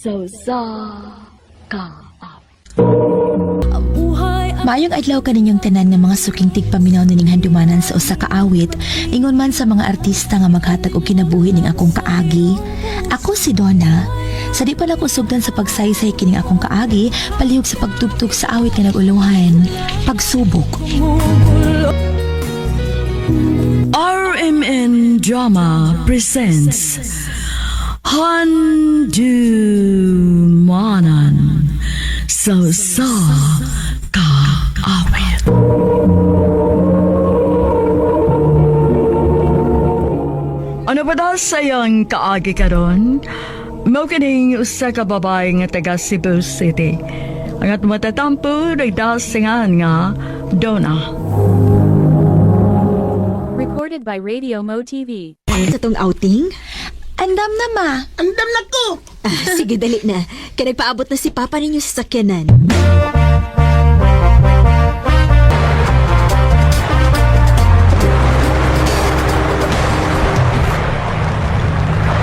So sa ka. Maayong adlaw kaninyong tanan nga mga suking tigpaminaw nining handumanan sa usa ka awit, ingon man sa mga artista nga maghatag og kinabuhi ning akong kaagi. Ako si Donna. Sa di pa na ko sugdan sa pagsaysay kining akong kaagi, palihog sa pagtugtog sa awit nga naguluhan, pagsubok. RMN Drama presents Handumanan So sa kaawit. Ano ba daw sayang kaagi karon? Mao kining usa ka babae nga taga Cebu City. Ang at matatampo nagdasingan nga Donna. Recorded by Radio Mo TV. Sa tong outing? Andam na ma. Andam na ko! Sige, dali na. Kaya nagpaabot na si Papa ninyo sa sakyanan.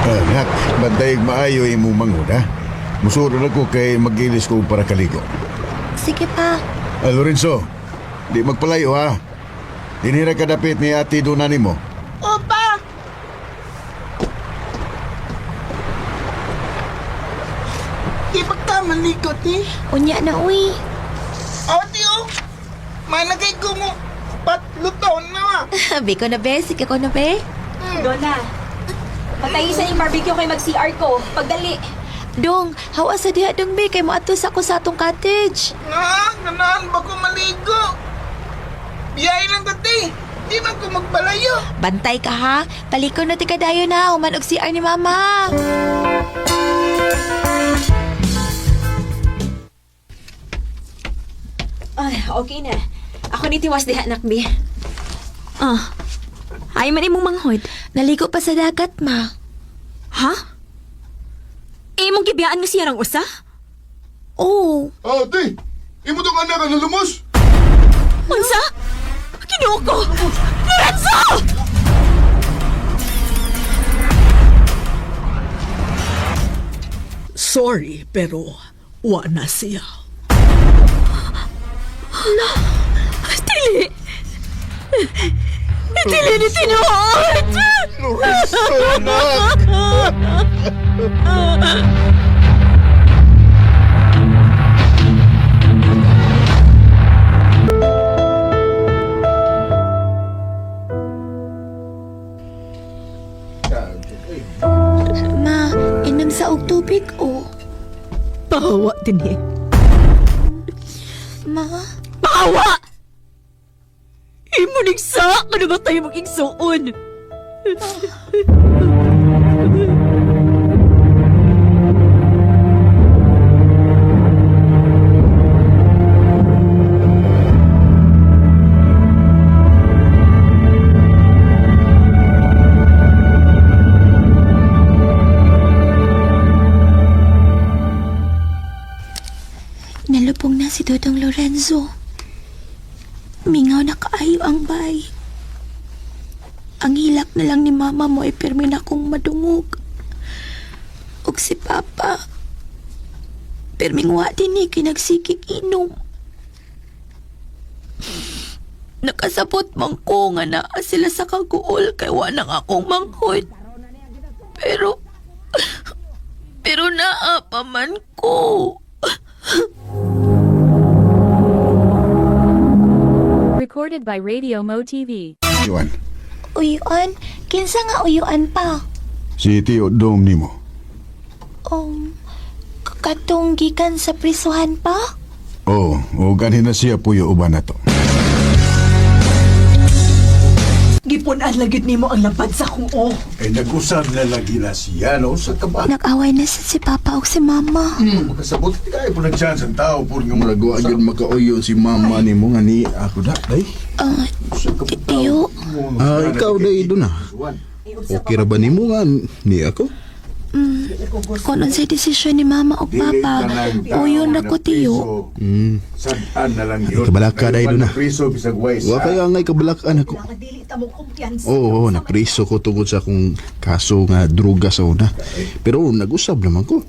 Anak, bantay maayo imong manguna. Musuro na ko kay magilis ko para kaligo. Sige pa. Lorenzo, di magpalayo ha. Dinira ka dapit ni ati Donna nimo. Opa! Di ba ka malikot eh? Unya na uy. O, tiyo! Malagay ko mo patlutaw na! Sabi ko na be, sige ko na be. Donna, patayisan yung barbecue kay mag-CR ko. Pagdali. Dong, hawa sa diha dong be, kay moatos ako sa atong cottage. Ganaan ba ko maligo? Biyay lang kati! Di man ko magpalayo! Bantay ka ha, paliko na ti kadayo na, human og CR ni mama. Ay, okay na. Ako ni tiwas diha, anak, bi. Ay man imong manghod. Naligo pa sa dagat ma. Ha? Imong gibiyaan nga siya rang usa? Oh, Ate, imo tong anak ang nalumos. Unsa? Kinuha ko! Lorenzo! Sorry, pero wa na siya. Dili! Dili ni tinuod! Lorenzo, anak! ma, inom sa og tubig o. Pahawa din eh. Ma, Pawa! Imo nigsa! Ano ba tayo mag-igsuon? nalupong na si Dodong Lorenzo. Mingaw na kaayo ang bay. Ang hilak na lang ni mama mo ay pirmi na kong madungog. Og si papa, pirming wa din ni kinagsikik inom. Nakasabot man ko nga naa sila sa kaguol kay wa nang akong manghod. Pero naa pa man ko. Recorded by Radio Mo TV. Iwan, Uyuan? Kinsa nga uyuan pa? si Tio Dom nimo. Katong gikan sa prisuhan pa? Oo, o ganhin na siya puyo uban na to. Gipunan lagid nimo ang lampad sa kuo. Ay nag-usab na lagi na siya, no? Sa kaba. Nag-away na si papa o si mama. Makasabot kayo po nag-chance ang tao po nga maragawa yun makauyo si mama ni mo nga ni ako da, day. Tiyo, Ikaw day doon na. Okay ra ba ni mo nga ni ako? kung ano sa desisyon ni mama o papa, uyo na ko tiyo. Sadaan na lang yun. Kabalaka day doon na. Priso bisag wise. Wa kaya ngay kabalakan ako. Oo, napriso ko tungod sa akong kaso nga droga sa una. Pero nag-usab naman ko.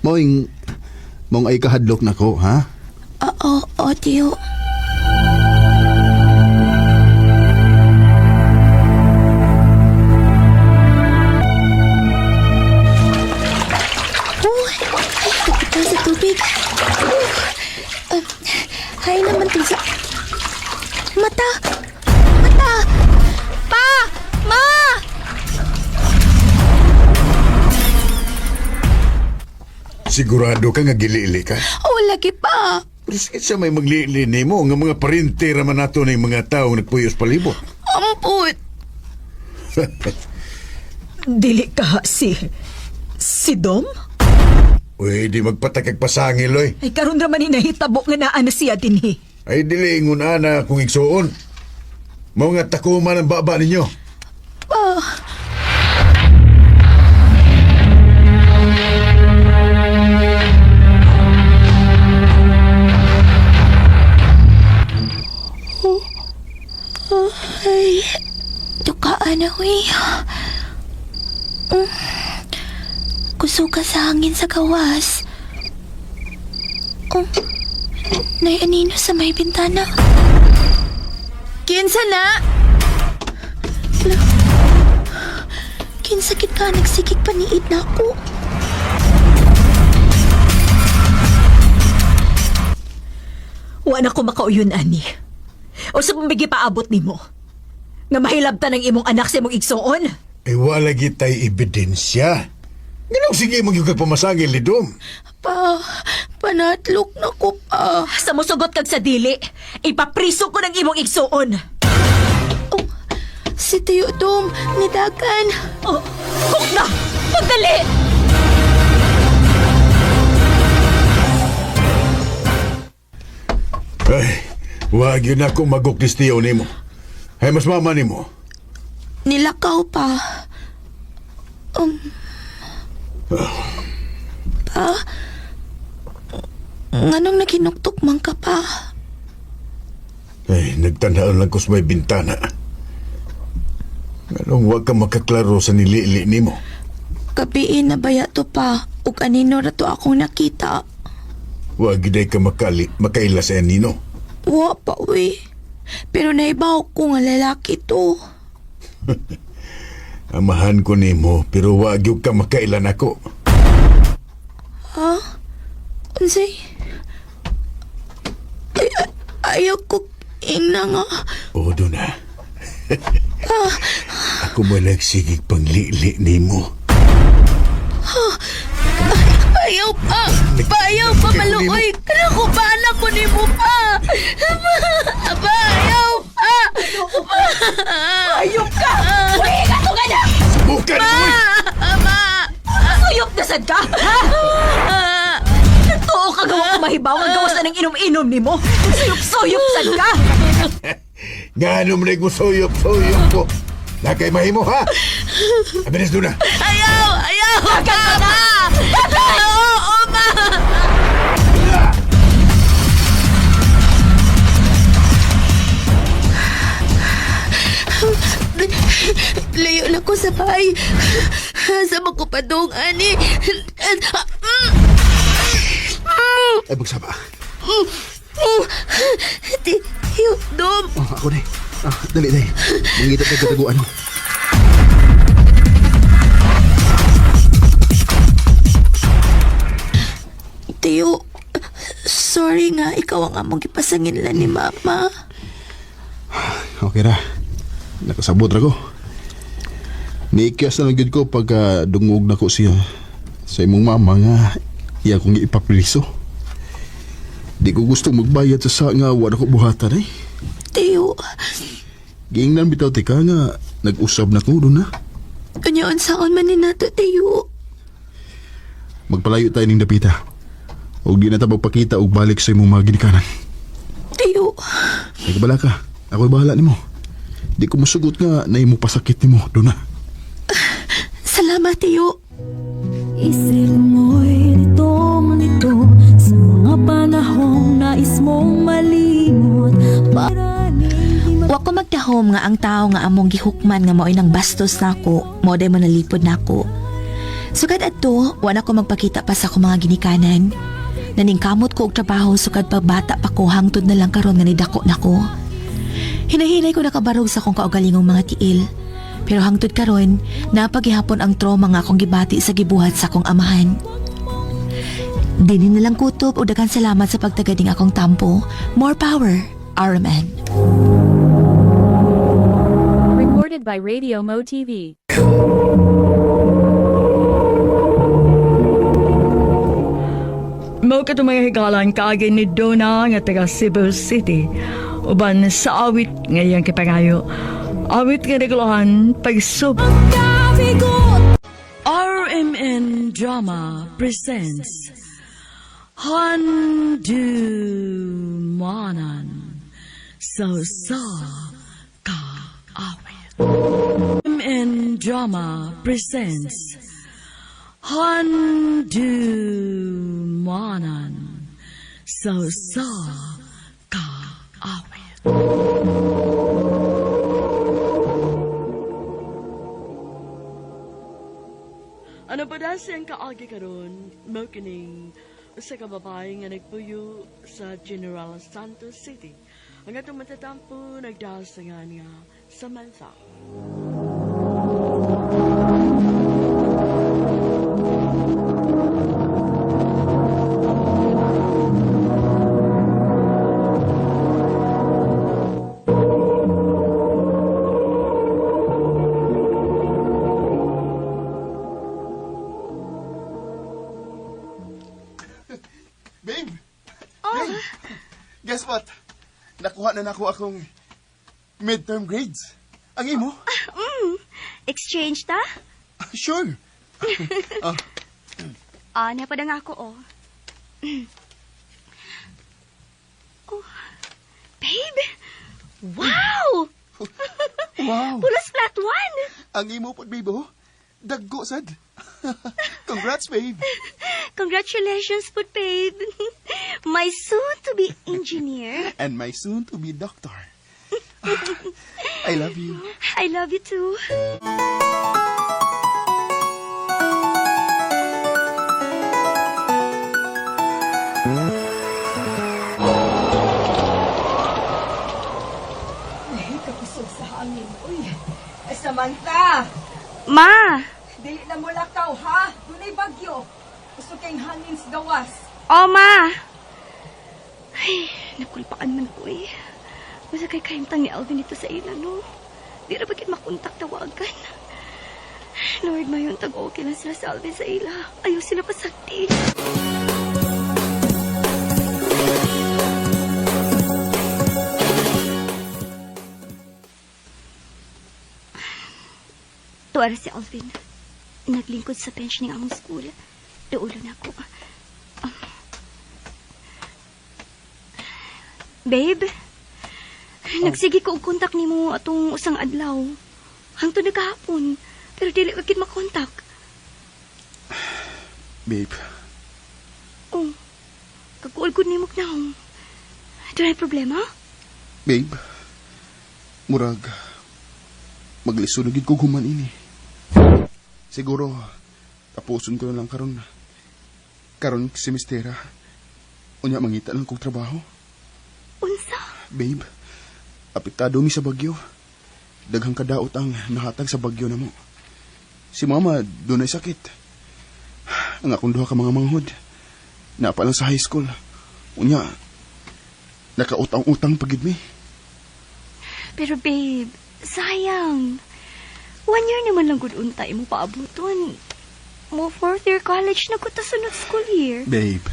Mong ay kahadlok na ko, ha? Oo, tiyo. Ay, sa tubig. Hay naman to sa... Mata! Mata! Pa! Ma! Sigurado ka nga gilili ka? Oh, lagi pa. Pero sakit sa may maglili ni mo, nga mga parinte raman nato na yung mga taong nagpuyos palibot. Amput. Dili ka si Dom? Uy, di magpatakag pasangil, oy. Ay karon ra man ni nahitabo nga naa na siya dinhi. Ay, dili ingon ana kung igsuon. Mga takuman ang baba ninyo. Ay, tukaan na, huy. Kuso ka sa hangin sa gawas. Nay anino sa may bintana. Kinsa na? Kinsa ka nagsikik paniid na ako. Wa na ko makauyon ani. O sa pambigi paabot nimo. Nga mahilabta ng imong anak sa imong igsuon. Ay, wala gitay ebidensya. Ganong sige magyugag pamasangil ni Dom. Panatlok na ko pa. Sa musugot kag sa dili, ipapriso ko ng imong igsuon. Oh, si Tiyo Dom, nidagan. Oh, kuk na! Pagdali! Ay, wag yun ako maguklistiyo ni mo. Ay, mas mama ni mo. Nilakaw pa. Pa? Nganong naginuktok man ka pa? Ay, nagtanaon lang ko sa may bintana. Anong wag ka makaklaro sa nilili ni mo? Kapiin na baya to pa, ug anino na to akong nakita. Wag giday ka makaila sa nino. Wa pa, we. Pero naibaw ko nga lalaki to. Amahan ko ni mo, pero wag yung ka makailan ako. Ha? Unsay? Ayaw ko ingna nga. O, doon na. Ako mo nagsigig panglili ni mo. Ayaw pa! Ayaw pa, maluoy! Kanakubahan ako ni mo pa! Aba, ayaw pa! Ayok ka! Uy, katungan na! Bukan mo! Ama! Suyop na sad ka! Ha? Totoo ka gawa ko mahibaw ang gawas na ng inom-inom ni mo! Suyop-suyop sad ka! Nga mo na yung suyop-suyop ko. Nakay mahimo, ha? Abilis doon na. Ayaw! Ayaw! Agad ka na! Oo, ma! Layo na ko sa bahay. Sa makupadong, ani. Ay, magsama. Tiyo, Dom. Ako na. Dali. Mangitap na kataguan. Tiyo, sorry nga, ikaw ang among ipasangin lang ni Mama. Okay ra. Nakasabot ra ko. Niikyas na lang ko pagka dungog na ko siya sa imong mama nga iya kong ipapriso. Di ko gusto magbayad sa nga wala ko buhatan eh. Tiyo, Giingnan bitaw tika nga nag-usab na ko doon na. kanyaon saon man ni nato, Tiyo. Magpalayo tayo ning dapita. O di na ta magpakita og balik sa imong mga ginikanan. Tiyo, Ay kabala ka. Ako'y bahala nimo. Di ko musugot nga na imo pasakit nimo doon na. salamat, Tiyo. Isip mo'y nitong-nito sa mga panahong nais mong malimot. Wa ko magdahom nga ang tao nga among gihukman nga mao'y nang bastos nako, mo day mo nalipod nako. Sukad adto, wala ko magpakita pa sa akong mga ginikanan. Naningkamot ko og trabaho sukad pagbata pa ko hangtod na lang karon nga nidako nako. Hinahinay ko nakabarog sa akong kaugalingong mga tiil. Pero hangtod karon, napaghihapon ang trauma nga akong gibati sa gibuhat sa akong amahan. Dinin na lang kutob o daghang salamat sa pagtagading akong tampo. More power, RMN. Recorded by Radio Mo TV. Mao ka mga higalan kaagi ni Donna nga taga Cebu City. Uban sa awit ngayang kipangayo. Awit nga naguluhan pagsub. RMN Drama presents Handumanan So Ka Awit. RMN Drama presents Handumanan So Ka Awit. Ano ba dahil siyang kaagi karon mo kining sa kababae nga nagpuyo sa General Santos City. Ang atong matatampo nagdasangan nga sa Malta. Babe! Babe! Guess what? Nakuha na nako akong midterm grades. Ang imo? Exchange ta? Sure. Napadang ako, oh. Oh, babe! Wow! Wow! Pulos flat one! Ang imo po, babe, oh. Daggo, sad. Congrats, babe. Congratulations po, babe. My soon-to-be engineer. And my soon-to-be doctor. I love you. I love you too. Kapisog sa hangin. Uy, Samantha! Ma! Dili na mo lakaw, ha? Dunay bagyo. Gusto kayong hangin sa gawas. Oh, ma! Ay, nakulpaan man ko eh. Masa kay kaimtang ni Alvin ito sa ila, no? Di na bakit makontak tawagan. Lord, mayon tag-okay lang sila sa Alvin sa ila. Ayaw sila pasakti. Tuwara si Alvin. Naglingkod sa bench ng among school. Duulo na ako. Babe, nagsige ko og kontak nimo atong usang adlaw. Hangtod na kahapon, pero dili agad makontak. Babe, Oh, kaguol ko nimo na. Dunay problema? babe. Murag, maglisunugid ko human ini. Siguro, tapuson ko na lang karon. Karon semestera. Unya mangita lang kong trabaho. Unsa? Babe, apektado mi sa bagyo. Daghang kadaot ang nahatag sa bagyo na mo. Si mama, doon ay sakit. Ang akong duha ka mga manghod. Napa lang sa high school. Unya, nakautang-utang pagid mi. Pero babe, sayang. 1 year naman lang gud untay mo paabuton. Mo 4th year college na ko ta sunod school year. Babe,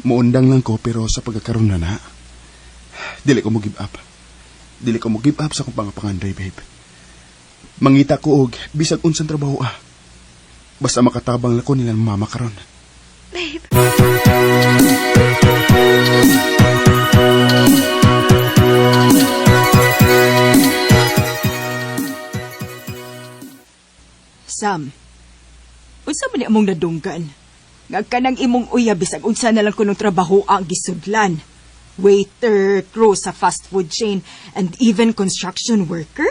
muundang lang ko pero sa pagkakaroon na, dili ko mo give up. Dili ko mo give up sa kong pangapanganday, babe. Mangita ko og bisag unsang trabaho basta makatabang lang ko nila mama karon. Babe. Sam, unsa man ni among nadunggan? Nga kanang imong uya bisag unsa na lang kunong trabaho ang gisudlan. Waiter, crew sa fast food chain, and even construction worker?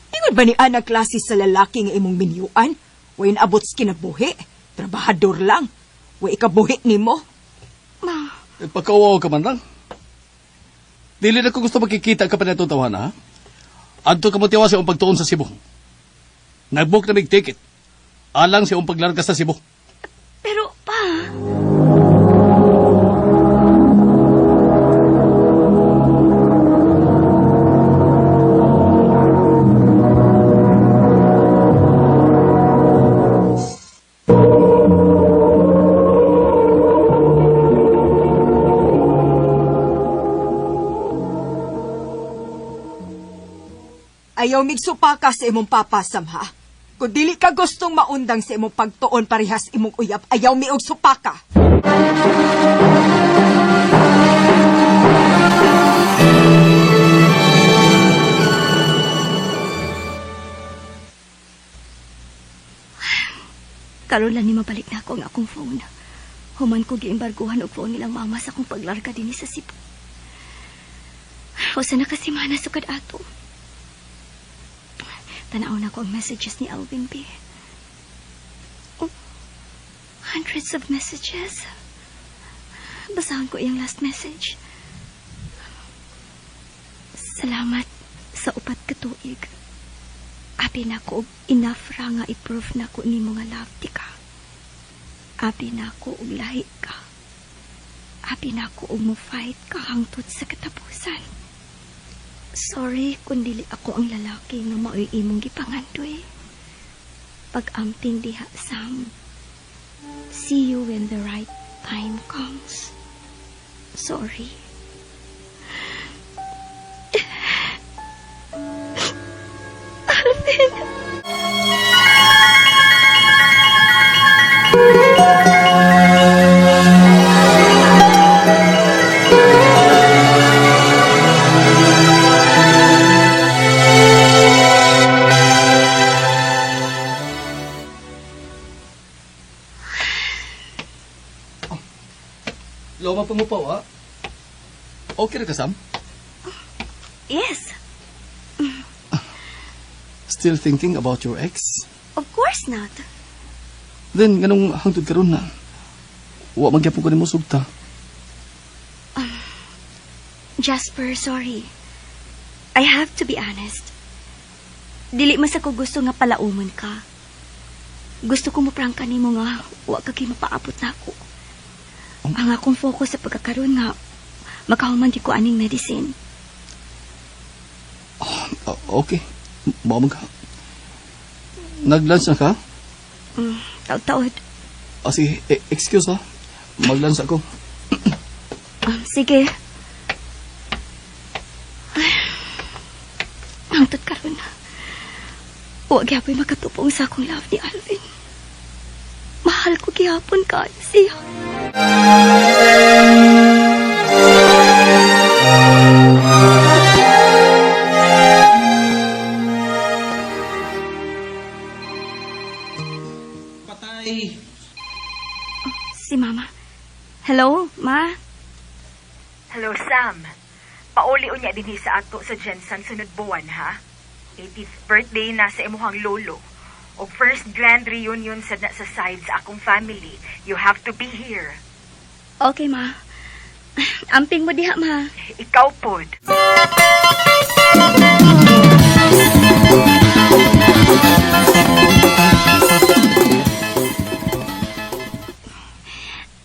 Ingod ba ni anak klase sa lalaki nga imong minyuan? Way naabot sa kinabuhi. Trabahador lang. Way ikabuhi ni mo. Ma, Pagkawaw ka man lang. Dili na ko gusto makikita ka pa na itong tawana, ha? Adto ka mo tiyawa sa iyong pagtuon sa Cebu. Nag-book na mig ticket. Alang sa iyong paglarga sa Cebu. pero pa... Ayaw migsupa ka sa imong papasam, ha? Kung dili ka gustong maundang sa imong pagtuon parehas imong uyab, ayaw mi og supa ka. Karon lang ni mabalik na ako ang akong phone. Human ko giimbarguhan og phone nilang mama sa akong paglarga dinhi sa Cebu. Usa na kasi mana sukad ato. Tanaw na ko ang messages ni Alvin B. Oh, hundreds of messages. Basahan ko yung last message. Salamat sa upat ka tuig. Abi na ko og enough ra nga i-prove na ko nimo nga love ti ka. Abi na ko og lahi ka. Abi na ko og mo fight ka hangtod sa katapusan. Sorry kung dili ako ang lalaki nga maoy imong gipangandoy. Pag-amping diha, Sam. See you when the right time comes. Sorry. Alvin! Loma pangupaw, ha? Okay na ka, Sam? Yes, Still thinking about your ex? of course not. Then, ganong hangtod ka ron na. Wa magyapon ko ni mo sugta. Jasper, sorry. I have to be honest. Dili mas ako gusto nga palaumon ka. Gusto ko maprangka nimo nga wa ka kay mapaabot na ako. Ang akong focus sa pagkakaroon nga makahuman di ko aning medicine. Okay. Mao ka. Nag-lunch na ka? Taud-taud. Sige, excuse ha. Mag-lunch ako. Sige. Hangtod karon. Huwag gyapon makatupong sa akong love ni Alvin. Mahal ko gyapon ka siya. Patay. Si Mama. Hello, Ma? Hello, Sam. Pauli unya dinhi sa ato sa Jensen sunod buwan, ha? 80th birthday na sa imuhang lolo. O first grand reunion sa side sa akong family. You have to be here. Okay, Ma. Amping mo diha, Ma. Ikaw pod.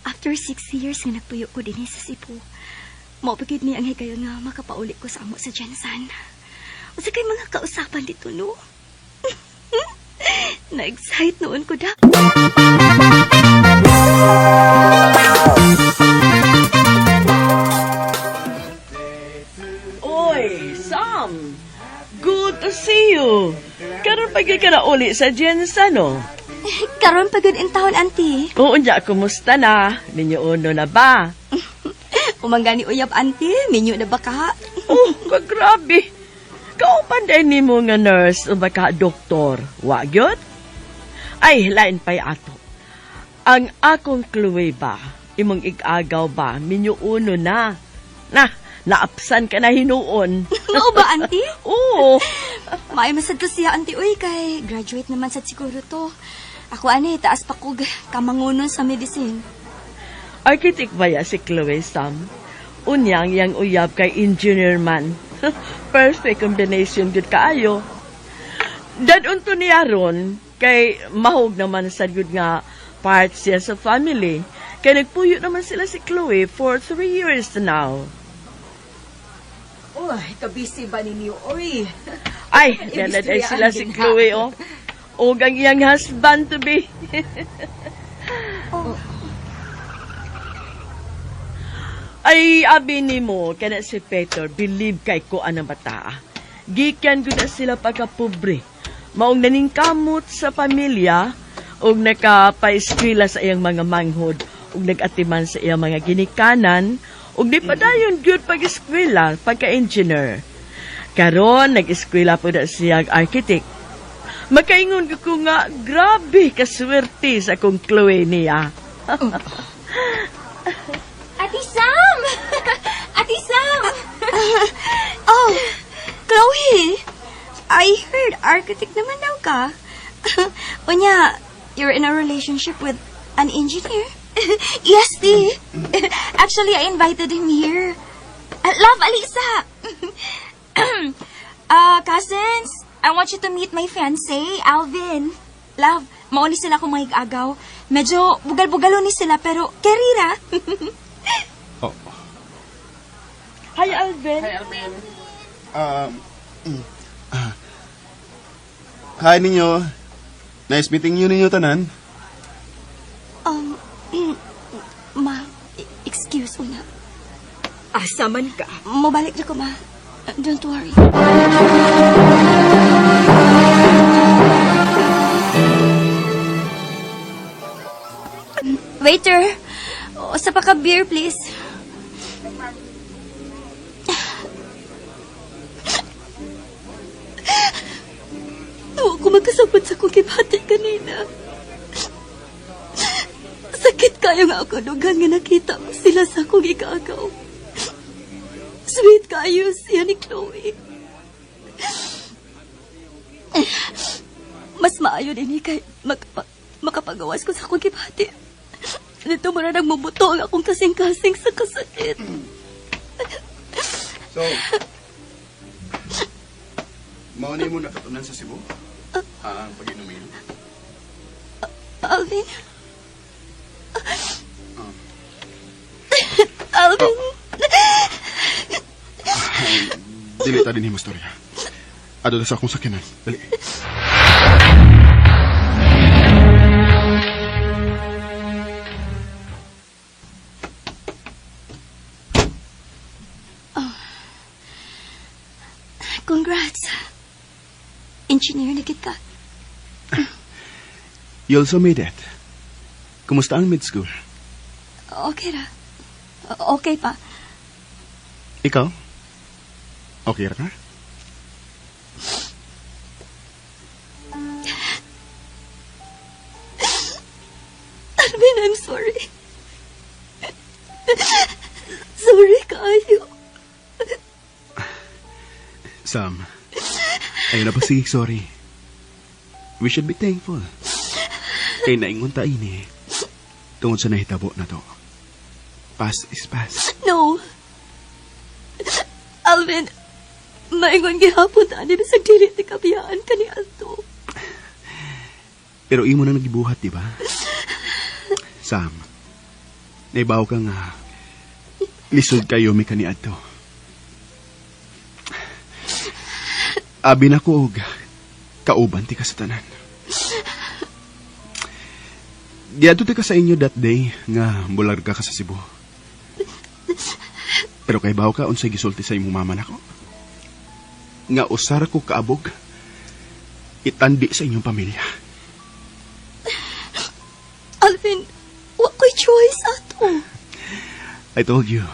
After 6 years nga nagpuyo ko din sa Cebu, maupagid ni ang higayon nga makapauli ko sa amo sa Jensen. O sa kay mga kausapan dito, no? Na-excite noon ko da. Oy, Sam! Good to see you! Karon pa ka na uli sa Jensen, no? Karon pagod in taon, auntie. Oo, niya, kumusta na? Ninyo uno na ba? Umanggani uyab, auntie. Minyo na ba ka? Oh, kagrabe! Kaupanday ni mo nga nurse o baka doktor. Wagyot? Ay, lain pa'y ato. Ang akong Chloe ba, imong igagaw ba, minyo uno na. Naapsan ka na hinuon. Oo ba, auntie? Oo. May masad ko siya, auntie. Uy, kay graduate naman sa siguro to. Ako ani, taas pa kog kamangunon sa medicine. Architect ba ya si Chloe, Sam? Unyang yang uyab kay engineer man. Perfect combination good kaayo. Dadun to niya ron, kay mahog naman sa good nga part siya sa family. Kaya nagpuyo naman sila si Chloe for 3 years now. Uy, kabisi ba ninyo? Uy. Ay, naladay sila si Chloe, oh. O ang iyang husband to be. Ay, abi ni mo, kana si Peter, believe kay ko anang bata. Gikan ko na sila pagkapobre. Maong naningkamot sa pamilya, og nakapaeskwela sa iyang mga manghod, og nagatiman sa iyang mga ginikanan, og di pa dayon gyud pag-eskwela, pagka-engineer. Karon nag-eskwela po na siyang architect. Makaingon ko nga, grabe kaswerte sa kong Chloe niya. Ate Sam! Ate Sam! Oh, Chloe! I heard architect naman daw ka. Unya, you're in a relationship with an engineer? Yes, Ti. Actually, I invited him here. Love, Alisa! Cousins, I want you to meet my fiancé, Alvin. Love, mauni sila kung mag-agaw. Medyo bugal-bugalo ni sila, pero kerira. Oh. Hi, Alvin. Hi, Alvin. Hi ninyo. Nice meeting you ninyo tanan. Excuse mo na. Asa man ka? Mabalik na ko, ma. Don't worry. Waiter, sa pa ka beer, please. Huwag ko magkasabot sa kong kibati kanina. Sakit kayo nga ako dugan nga nakita mo sila sa akong ikagaw. Sweet kayo siya ni Chloe. Mas maayo din kay makapagawas ko sa akong kibati. Dito mo na nagmubuto ang akong kasing-kasing sa kasakit. So, mauni mo nakatunan sa Cebu? Ang pag-inumin? Alvin? Alvin? Dili ta din himo storya. Ado sa akong sakyanan. Dali. Congrats. Engineer na kita. You also made it. Kumusta ang mid-school? Okay ra. Okay pa. Ikaw? Okay ra ka? Alvin, I'm sorry. Sorry kayo. Sam, ayun na pa sige, sorry. We should be thankful. Kay naingon ta ini, tungod sa nahitabo na to. Past is past. No. Alvin, maingon gihapon ta ni bisag dili ti kabiyaan ka ni Alto. Pero imo na nagibuhat, di ba? Sam, naibaw ka nga, lisod kayo may kaniadto. Abi na ko, kauban ti ka sa tanan. Giadto ti ka sa inyo that day, nga bular ka sa Cebu. Pero kay baw ka, unsay gisulti sa imong mama nako. Nga usara ko kaabog, itandi sa inyong pamilya. Alvin, wa ko'y choice ato. I told you,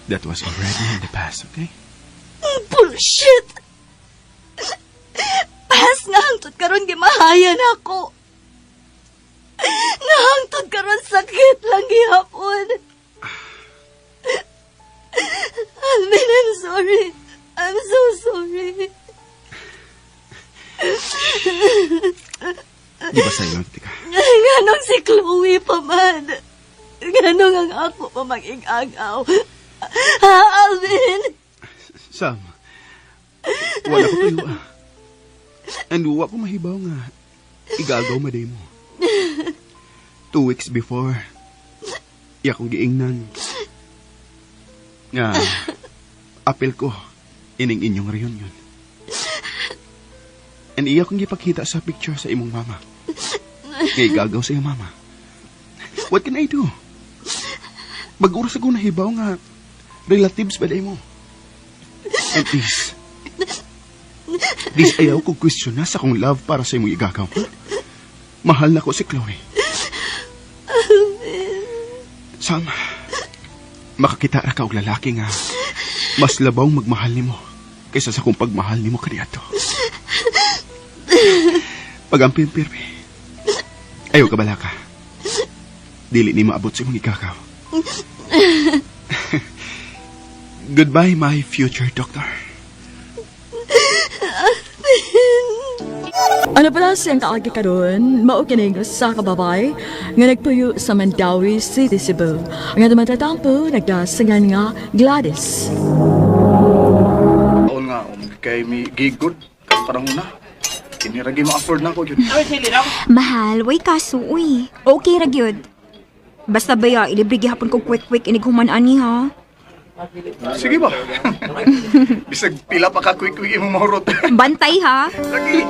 that was already in the past, okay? Bullshit! Pas nga hangtod karon gimahayan ako. Nga hangtod karon sakit lang gihapon. Alvin, I'm sorry. I'm so sorry. Di ba sa'yo, tika? Nganong si Chloe pa man? Nganong ang ako pa mag-ingagaw? Ha, Alvin? Sam, wala ko tuyo. And wa ko mahibaw nga. Igagaw maday mo. 2 weeks before, iya kong giingnan. Nga, apel ko, ining inyong reunion. And iya kong gipakita sa picture sa imong mama. Nga igagaw sa iyong mama. What can I do? Mag-uras ako nahibaw nga relatives ba mo. And this ayaw ko question na sa kong love para sa imong igagaw. Mahal na ko si Chloe. Sam, makakita ra ka og lalaki nga mas labaw magmahal nimo kaysa sa kong pagmahal nimo kaniadto. Pagampin-pirmi. Ayaw ka bala ka. Dili ni maabot sa imong igagaw. Goodbye, my future doctor. Ano pala siyang kaagi karon? Maukinig sa kababay nga nagpuyo sa Mandawi City, Cebu. Nga dumatatampo, nagdasingan nga Gladys. Taon nga, kay mi gigod, kay parang na. Kiniragi mo afford na ko yun. Mahal, way kaso, uy. Okay ra gyud. Basta ba ya, ilibre gihapon ko quick inighuman ani ha. Sige ba? Bisag pila pa ka quick imong mahurot. Bantay ha. Lagi.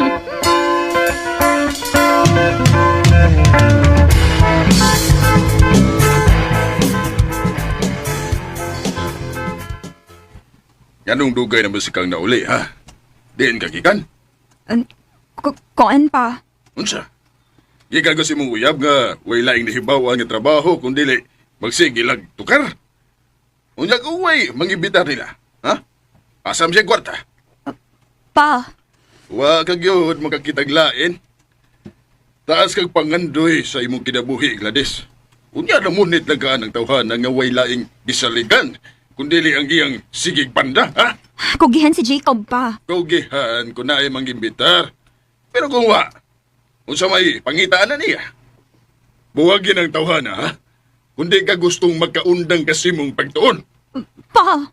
Yanong dugay na musikang nauli, ha? Diin ka gikan? Koan pa. Unsa? Gikan ko si mong uyab nga, way laing nahibaw ang trabaho, kundili magsigilag tukar. Unya ko way, mangibitar nila, ha? Asam siya kwarta. Pa. Wa kag yun, makakitaglain. Taas kag pangandoy sa imong kinabuhi, Gladys. Unya na munit lang ka ng tawhanan nga way laing gisaligan, kundili ang iyang sigig banda, ha? Kugihan si Jacob pa. Kaugihan ko na ay mangimbitar. Pero kung wa, unsa may pangitaan na niya. Buwagin ang tawhana, ha? Kundi ka gustong magkaundang kasi mong pagtuon. Pa!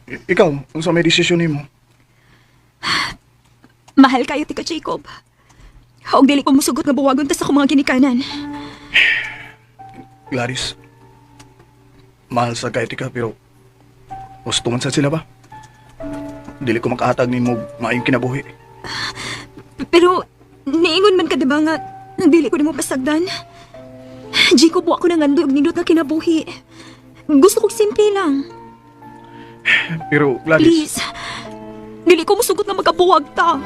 Ikaw, unsa may desisyon nimo? Mahal kayo, tika Jacob. Huwag dili ko musugot nga buwagon ta sa akong mga ginikanan. Gladys, mahal sa kay tika pero gusto man sad sila ba? Dili ko makahatag nimo maayong kinabuhi. Pero, niingon man ka diba nga, dili ko nimo pasagdan. Jacob, wa ko nang andog nindot na kinabuhi. Gusto kong simple lang. Pero, Gladys... Please, dili ko musugot na magkabuwag ta.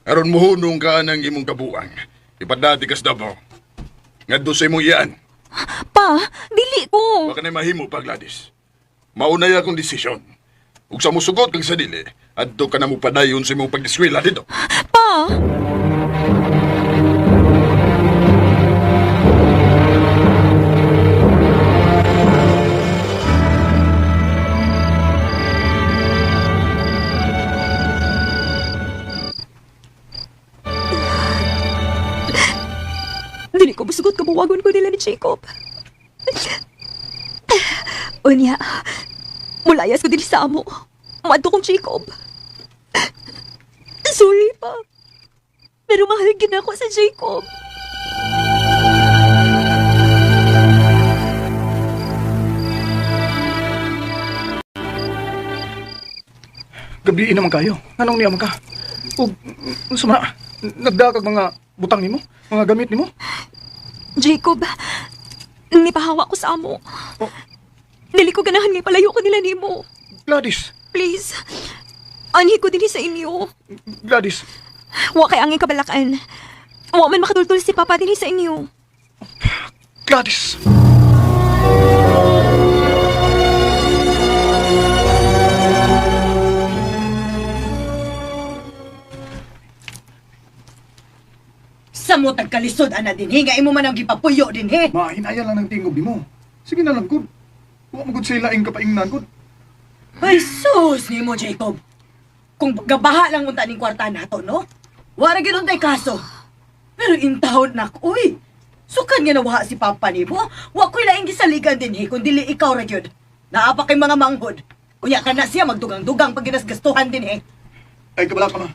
Aron muhunong ka ng imong kabuang. Ipadati kas Davao. Ngadto sa imong iyan. Pa, dili ko. Baka na mahimo pa, Gladys. Maunay akong desisyon. Ug sa musugot kang sa dili, adto ka na mo padayon sa imong pag-eskwela dito. Pa! Dili ko masugot kabuwagon ko nila ni Jacob. Unya, mulayas ko din sa amo. Madto kong Jacob. Sorry pa. Pero mahal gina ako sa Jacob. Gabiin naman kayo. Anong niyaman ka? O, sumana, nagdakag mga butang nimo? Mga gamit nimo? Jacob, nipahawa ko sa amo. Oh. Dili ko ganahan ngay palayo ko nila nimo. Gladys! Please, anhi ko din sa inyo. Gladys! Wa kay angin kabalakan. Wa man makatultul si Papa din sa inyo. Gladys! Sa mo tagkalisod ana dinhi nga imo man ang gipapuyo dinhi. Mahinaya lang ng tingog nimo. Sige na lang, good. Huwag magod sila ang kapaingnan, good. Ay, sus ni mo, Jacob. Kung gabaha lang unta ning kwarta nato, no? Wala gano'n tayo kaso. Pero intahon na ko, uy. Sukan nga nawaha si Papa ni mo. Wa ko'y laing gisaligan din, kung dili ikaw ra yun. Naapa kay mga manghod. Unya ka na siya magdugang-dugang pag ginasgastuhan din, Ay, kabala ka ma.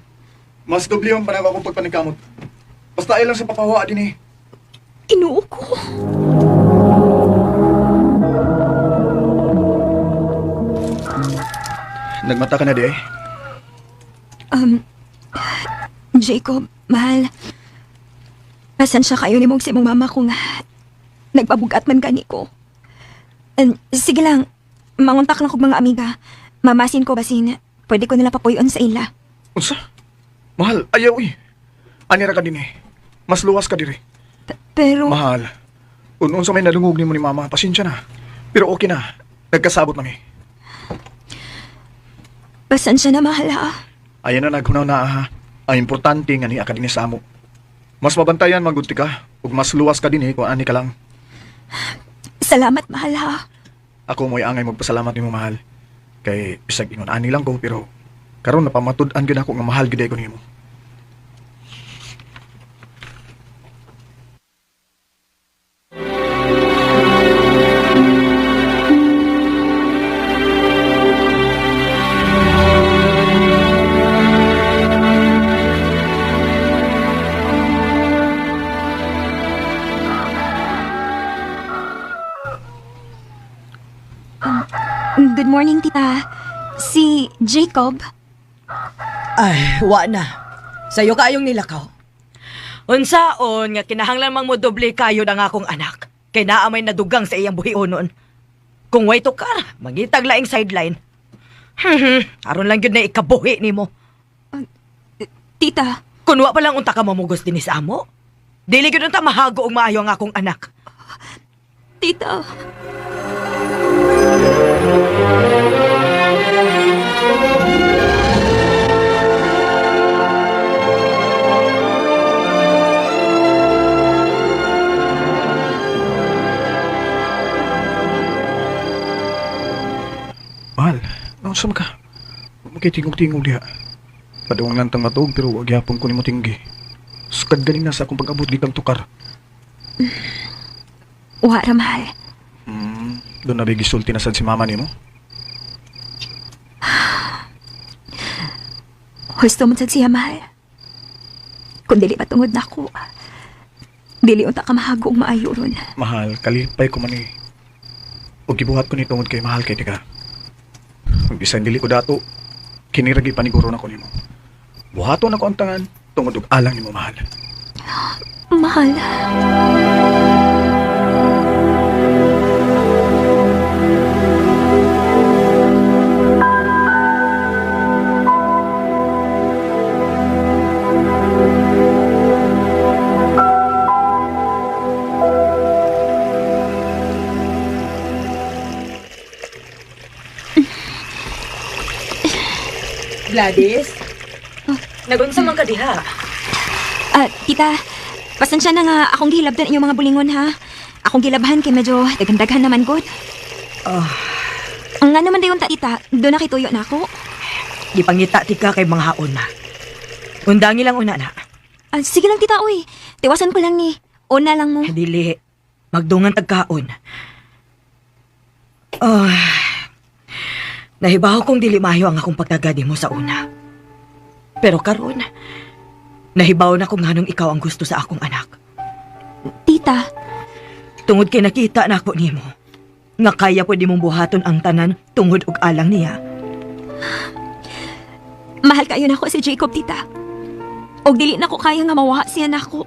Mas doble yung panagawa kong pagpanikamot. Basta ay lang sa papawa din Inuo ko. Nagmata ka na di Jacob, mahal. Pasensya kayo ni mong si mong mama kung nagpabugat man gani ko. Sige lang, manguntak lang kong mga amiga. Mamasin ko basin, pwede ko nila papuyon sa ila. Unsa? Mahal, ayaw Anira ka din Mas luwas ka diri. Pero... Mahal, unun sa may nalungog ni mo ni mama, pasensya na. Pero okay na, nagkasabot nami. Pasensya na, mahal ha. Ayan na naghunaw na ha. Ang importante nga ni akadini sa amo. Mas mabantayan magunti ka, ug mas luwas ka din kung ani ka lang. Salamat, mahal ha. Ako mo'y angay magpasalamat ni mo, mahal. Kay bisag ingon ani lang ko, pero karon napamatud-an gyud ako nga mahal gyud ko nimo. Good morning, tita. Si Jacob? Ay, wa na. Sa'yo kayong nilakaw. Unsaon nga kinahanglan mang mo doble kayo ng akong anak. Kay naamay nadugang sa iyang buhionon. Kung way to ka, mangitag laing sideline. Aron lang yun na ikabuhi ni mo. Tita. Kung wa pa lang unta ka mamugos din sa amo. Dili yun unta mahago og maayo ang akong anak. Tita. Mahal, nausam ka. Magkitingog-tingog diha. Padawang lantang matog pero wag yapon ko ni mo tinggi. Sukad galing na sa akong pag-abot ditang tukar. Wara, mahal. Doon na bigisulti na sad si mama ni mo? Gusto mo sad siya, mahal. Kung dili patungod na ako, dili unta ka mahago og maayo ron. Mahal, kalipay ko man O gibuhat ko ni tungod kay mahal kay tika. Kung bisan dili ko dato, kiniragi paniguro na ko nimo. Buhaton ako ang tangan, tungod og alang nimo mahal. Mahal. Gladys? Nagunsa man ka diha. Tita, pasensya na nga akong gilabdan inyong mga bulingon ha. Akong gilabahan kay medyo daghan naman good. Nga naman dayon ta, tita, doon na kituyo na ako. Di pangita ti ka kay mga haon na. Undangi lang una na. Sige lang, tita, uy. Tiwasan ko lang ni. Una lang mo. Dili. Magdungan tagkaon. Nahibaw kong dili maayo ang akong pagtagadi mo sa una. Pero karon, nahibaw na kung nganong ikaw ang gusto sa akong anak. Tita. Tungod kay nakita na ako nimo, nga kaya pwede mong buhaton ang tanan tungod og alang niya. Mahal kayo na ako si Jacob, tita. Og dili na ko kaya nga mawaha siya na ako.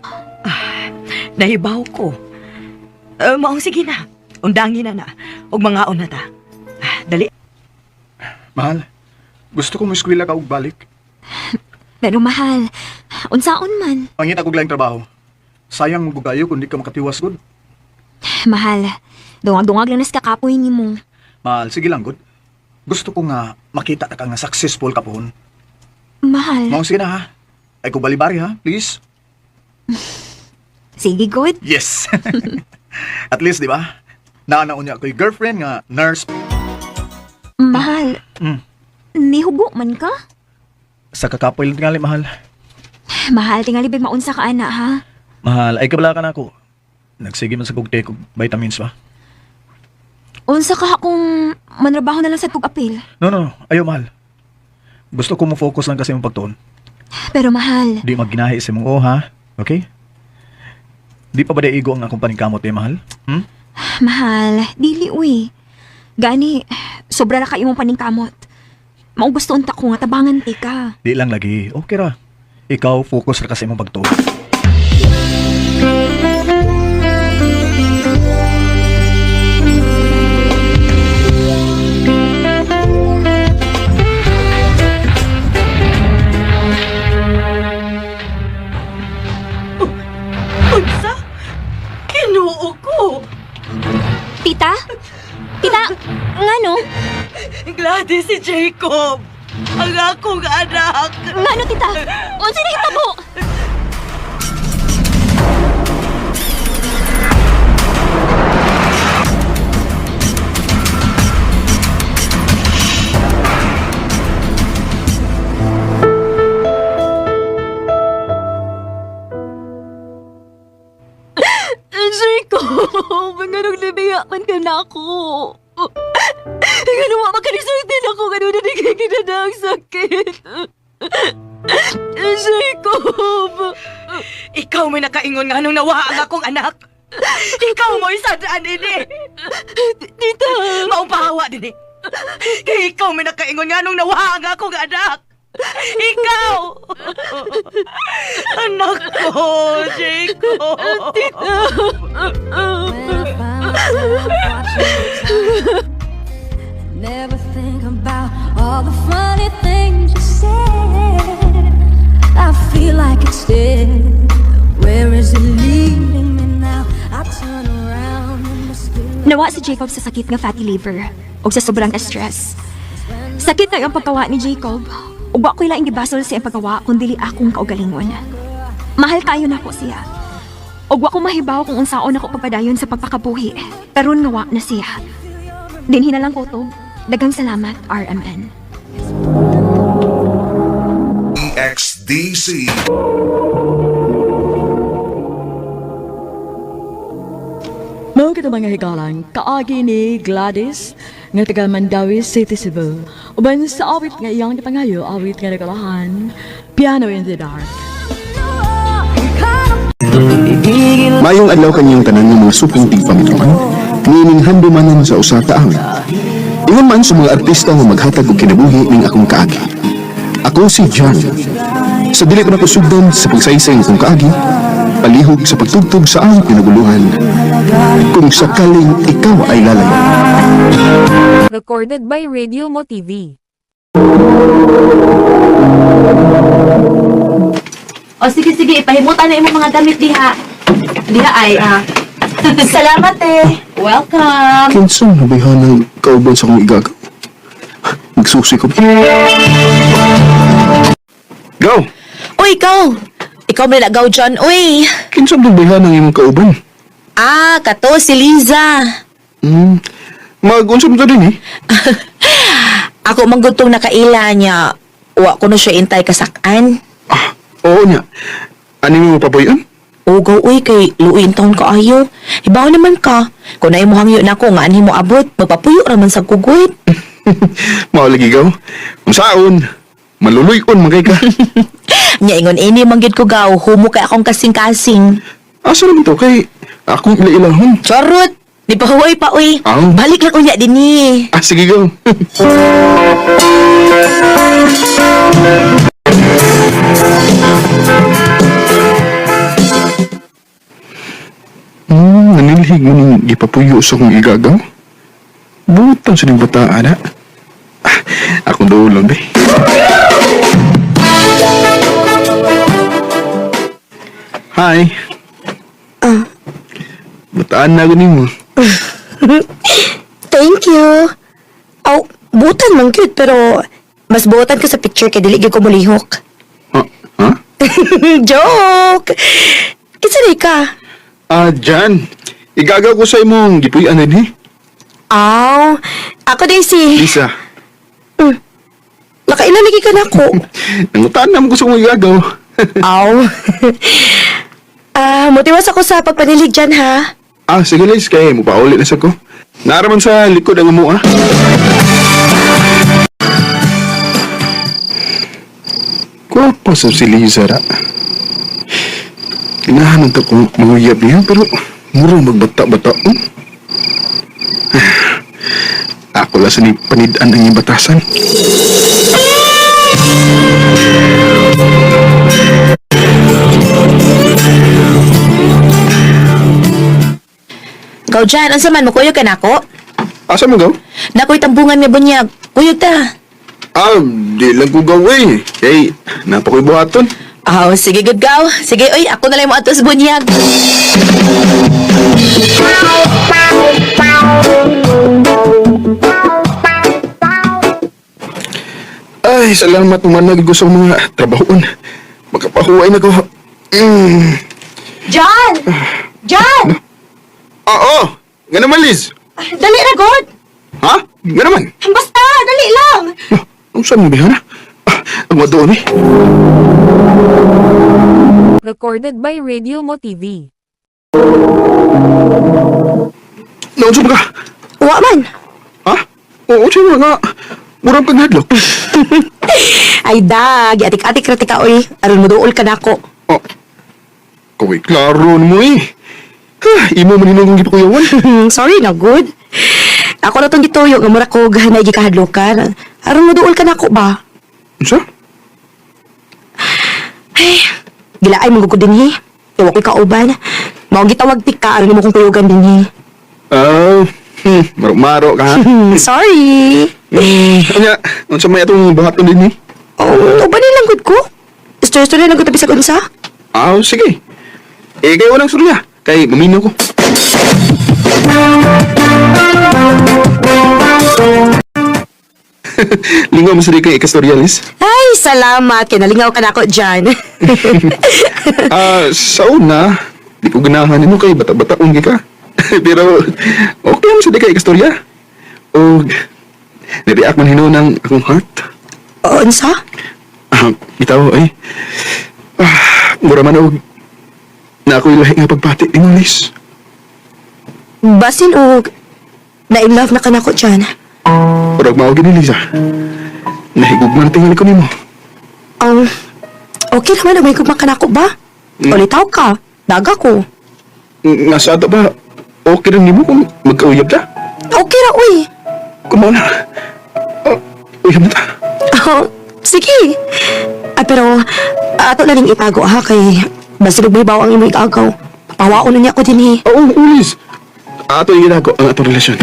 Nahibaw ko. Maong sige na. Undangi na na. Og mga na ta. Dali. Mahal, gusto ko mo eskwela ka og balik. Pero mahal, unsaon man. Pangit ako lang trabaho. Sayang mo gugayo kung di ka makatiwas good. Mahal, dungag-dungag lang nas kakapoy ni mo. Mahal, sige lang good. Gusto ko nga makita ka nga successful ka pohon. Mahal. Maong sige na ha. Ay ko balibari ha, please. Sige, good. Yes. At least, di ba? naanaon niya ako'y girlfriend nga nurse. Mahal, Mm. nihubo man ka? Sa kakapoy lang tingali, mahal. Mahal, tingali big maunsa ka ana, ha? Mahal, ay kabala ka na ako. Nagsige man sa kugte kog vitamins ba? Unsa ka kung manrabaho na lang sa pag-apil. No, ayaw, mahal. Gusto ko mo focus lang kasi mong pagtuon. Pero mahal, Di magginahi sa mong ha? Okay? Di pa ba igo ang akong paningkamot mahal? Hmm? mahal, dili uy. Gani, sobra ra kayo mong paningkamot. Mao gusto unta ko nga tabangan ti ka. Di lang lagi. Okay ra. Ikaw, focus ra kasi mong pagtuon. Unsa? Kinuo ko. Tita? Tita, ngano? Gladys, si Jacob. Ang akong anak. Ngano, tita? Unsa na hitabo? Jacob, ganong libiyakan ka na ako. Ganong makanisultin ako, ganong nanigigil na ang sakit. Jacob! Ikaw may nakaingon nga nung nawa ang akong anak. Ikaw mo isadaan ini. Tita! Maupahawa din eh. Kaya ikaw may nakaingon nga nung nawa ang akong anak. Ikaw! Anak ko, Jacob! Tita! Never think about all the funny things you said. I feel like it's dead. Where is it leading me now? I turn around and Nawa si Jacob sa sakit nga fatty liver o sa sobrang stress. Sakit na yung pagkawa ni Jacob. Ug wa ko'y laing gibasol sa iyang pagkawa kung dili akong kaugalingon. Mahal kayo na ko siya. Ug wa ko mahibaw kung unsaon ako papadayon sa pagpakabuhi. Karon nga wa na siya. Dinhi na lang ko to. Daghang salamat, RMN. XDC. Mao kita mga higalang, kaagi ni Gladys, nga taga Mandawi City, Cebu. Uban sa awit nga iyang gipangayo, awit nga nagalahan, Piano in the Dark. Mayong adlaw kanyang tanan ng mga suping tigpamitroan, nining handumanan sa usa ka awit. Ingon man sa mga artista nga maghatag og kinabuhi ning akong kaagi. Ako si John. Sa dili ko na kusugdan sa pagsaysay ng akong kaagi, palihog sa pagtugtog sa aming pinaguluhan. Kung sakaling ikaw ay lalayo. Recorded by Radio Mo TV. O sige, ipahimutan na imong mga damit diha. Diha ay, Salamat eh. Welcome. Kinsang nabihan ng kauban sa kong igagaw. Magsusi ko. Go! Uy, ikaw! Ikaw may nagaw dyan, uy! Kinsang nabihan ng imong kauban. Kato, si Liza. Mag-unsam to din eh. Ako manggutong nakaila niya. Wa ko na siya intay kasakan. Oo niya. Ano mo mapaboyan? Ugaw, uy, kay luuin taon ka ayo. Ibaw naman ka. Kung na mo hangyo na ko, nga ani mo abot, magpapuyo raman sa kugwit. Maulagi gaw. Kung saon, maluluyon magay ka. Nya ingon ini manggid ko gaw, humo kay akong kasing-kasing. Asa naman to kay akong ila-ilahon. Charot! Di pa huway pa, uy. Balik lang unya din eh. Sige gaw. Nanilhig mo ning gipapuyo sa kong igagaw? Butang sa ning bataan, ha? Akong doon be. Hi. Bataan na ganin mo. Thank you. Butan man cute, pero mas butan ko sa picture kay dili gyud ko mulihok. Joke! Kinsa ka? Jan. Igagaw ko sa imong gipuy-an din, eh. Aw, ako Daisy. Lisa, Nakailan lagi ka na ko. nangutaan naman gusto kong igagaw. Aw. Motiwas ako sa pagpanilig dyan, ha? Sige Liz, kaya mo pa ulit na sa ko. Naaraman sa likod ang amo, Guwapo sa si Liza, ra. Ginahanap ko manguyab niya, pero mura magbata-bata. Ako lang sa ni panidaan ang iyong batasan. Ikaw dyan, ang saman mo, kuyog ka na ako? Asa mo gaw? Nako'y tambungan niya bunyag. Kuyog ta. Di lang ko gawin. Kay, napakoy buhaton. Sige good gaw. Sige, oy, ako na lang mo atos bunyag. Ay, salamat naman na gusto sa mga trabahoon. Makapahuay na ko. John! John! Oo! Nga naman, Liz. Dali na, God! Ha? Nga naman. Basta, dali lang! Ang saan mo ba yan, ha? Ang madoon eh. Recorded by Radio Mo TV. Naunsa ba ka? Wa man. Ha? Oo, siya nga. Murang kang hadlok. Ay, dag. Atik-atik rati ka, oy. Aron mo dool ka na ako. Kaway, klaro mo eh. Imo maninong kong gipakuyawan. Sorry na, good. Ako na itong gituyo, nga mura ko gahanay gikahadlokan. Aron mo dool ka na ako ba? Unsa? Ay, gilaay mo ko din, Iwa ko'y kauban. Mao gitawag tika, aron mo kong kuyugan din, Maro-maro ka, ha? Sorry. Anya, unsa may atong bahaton din eh? Uban nilang good ko. Story-story lang ko tabi sa kunsa. Sige. Kayo walang surya. Kay, maminaw ko. Lingaw mo sa di kay ikastoryalis. Ay, salamat. Kinalingaw ka na ako dyan. Sa una, di ko ganahan mo kay bata-bataon ka. Pero, okay mo sa di kay ikastorya. O, nireact man hino ng akong heart. Unsa? Bitaw, ay. Mura man og na ako'y lahi nga pagpati ni Liz. Basin og na-in love na ka na ko dyan. Parang maugin ni Liza. Nahigugman na tingali ko ni mo. Okay naman na may kumakanako ba? Ulitaw ka. Daga ko. Nasa ato ba, okay rin ni mo kung magkauyab ta? Okay ra, uy. Kumaw na. Uyab na ta. Sige. Pero ato na rin itago ha kay basilog may bawa ang imong igagaw. Papawaon na niya ako din Oo, Liz. Ato yung ginagawa ang atong relasyon.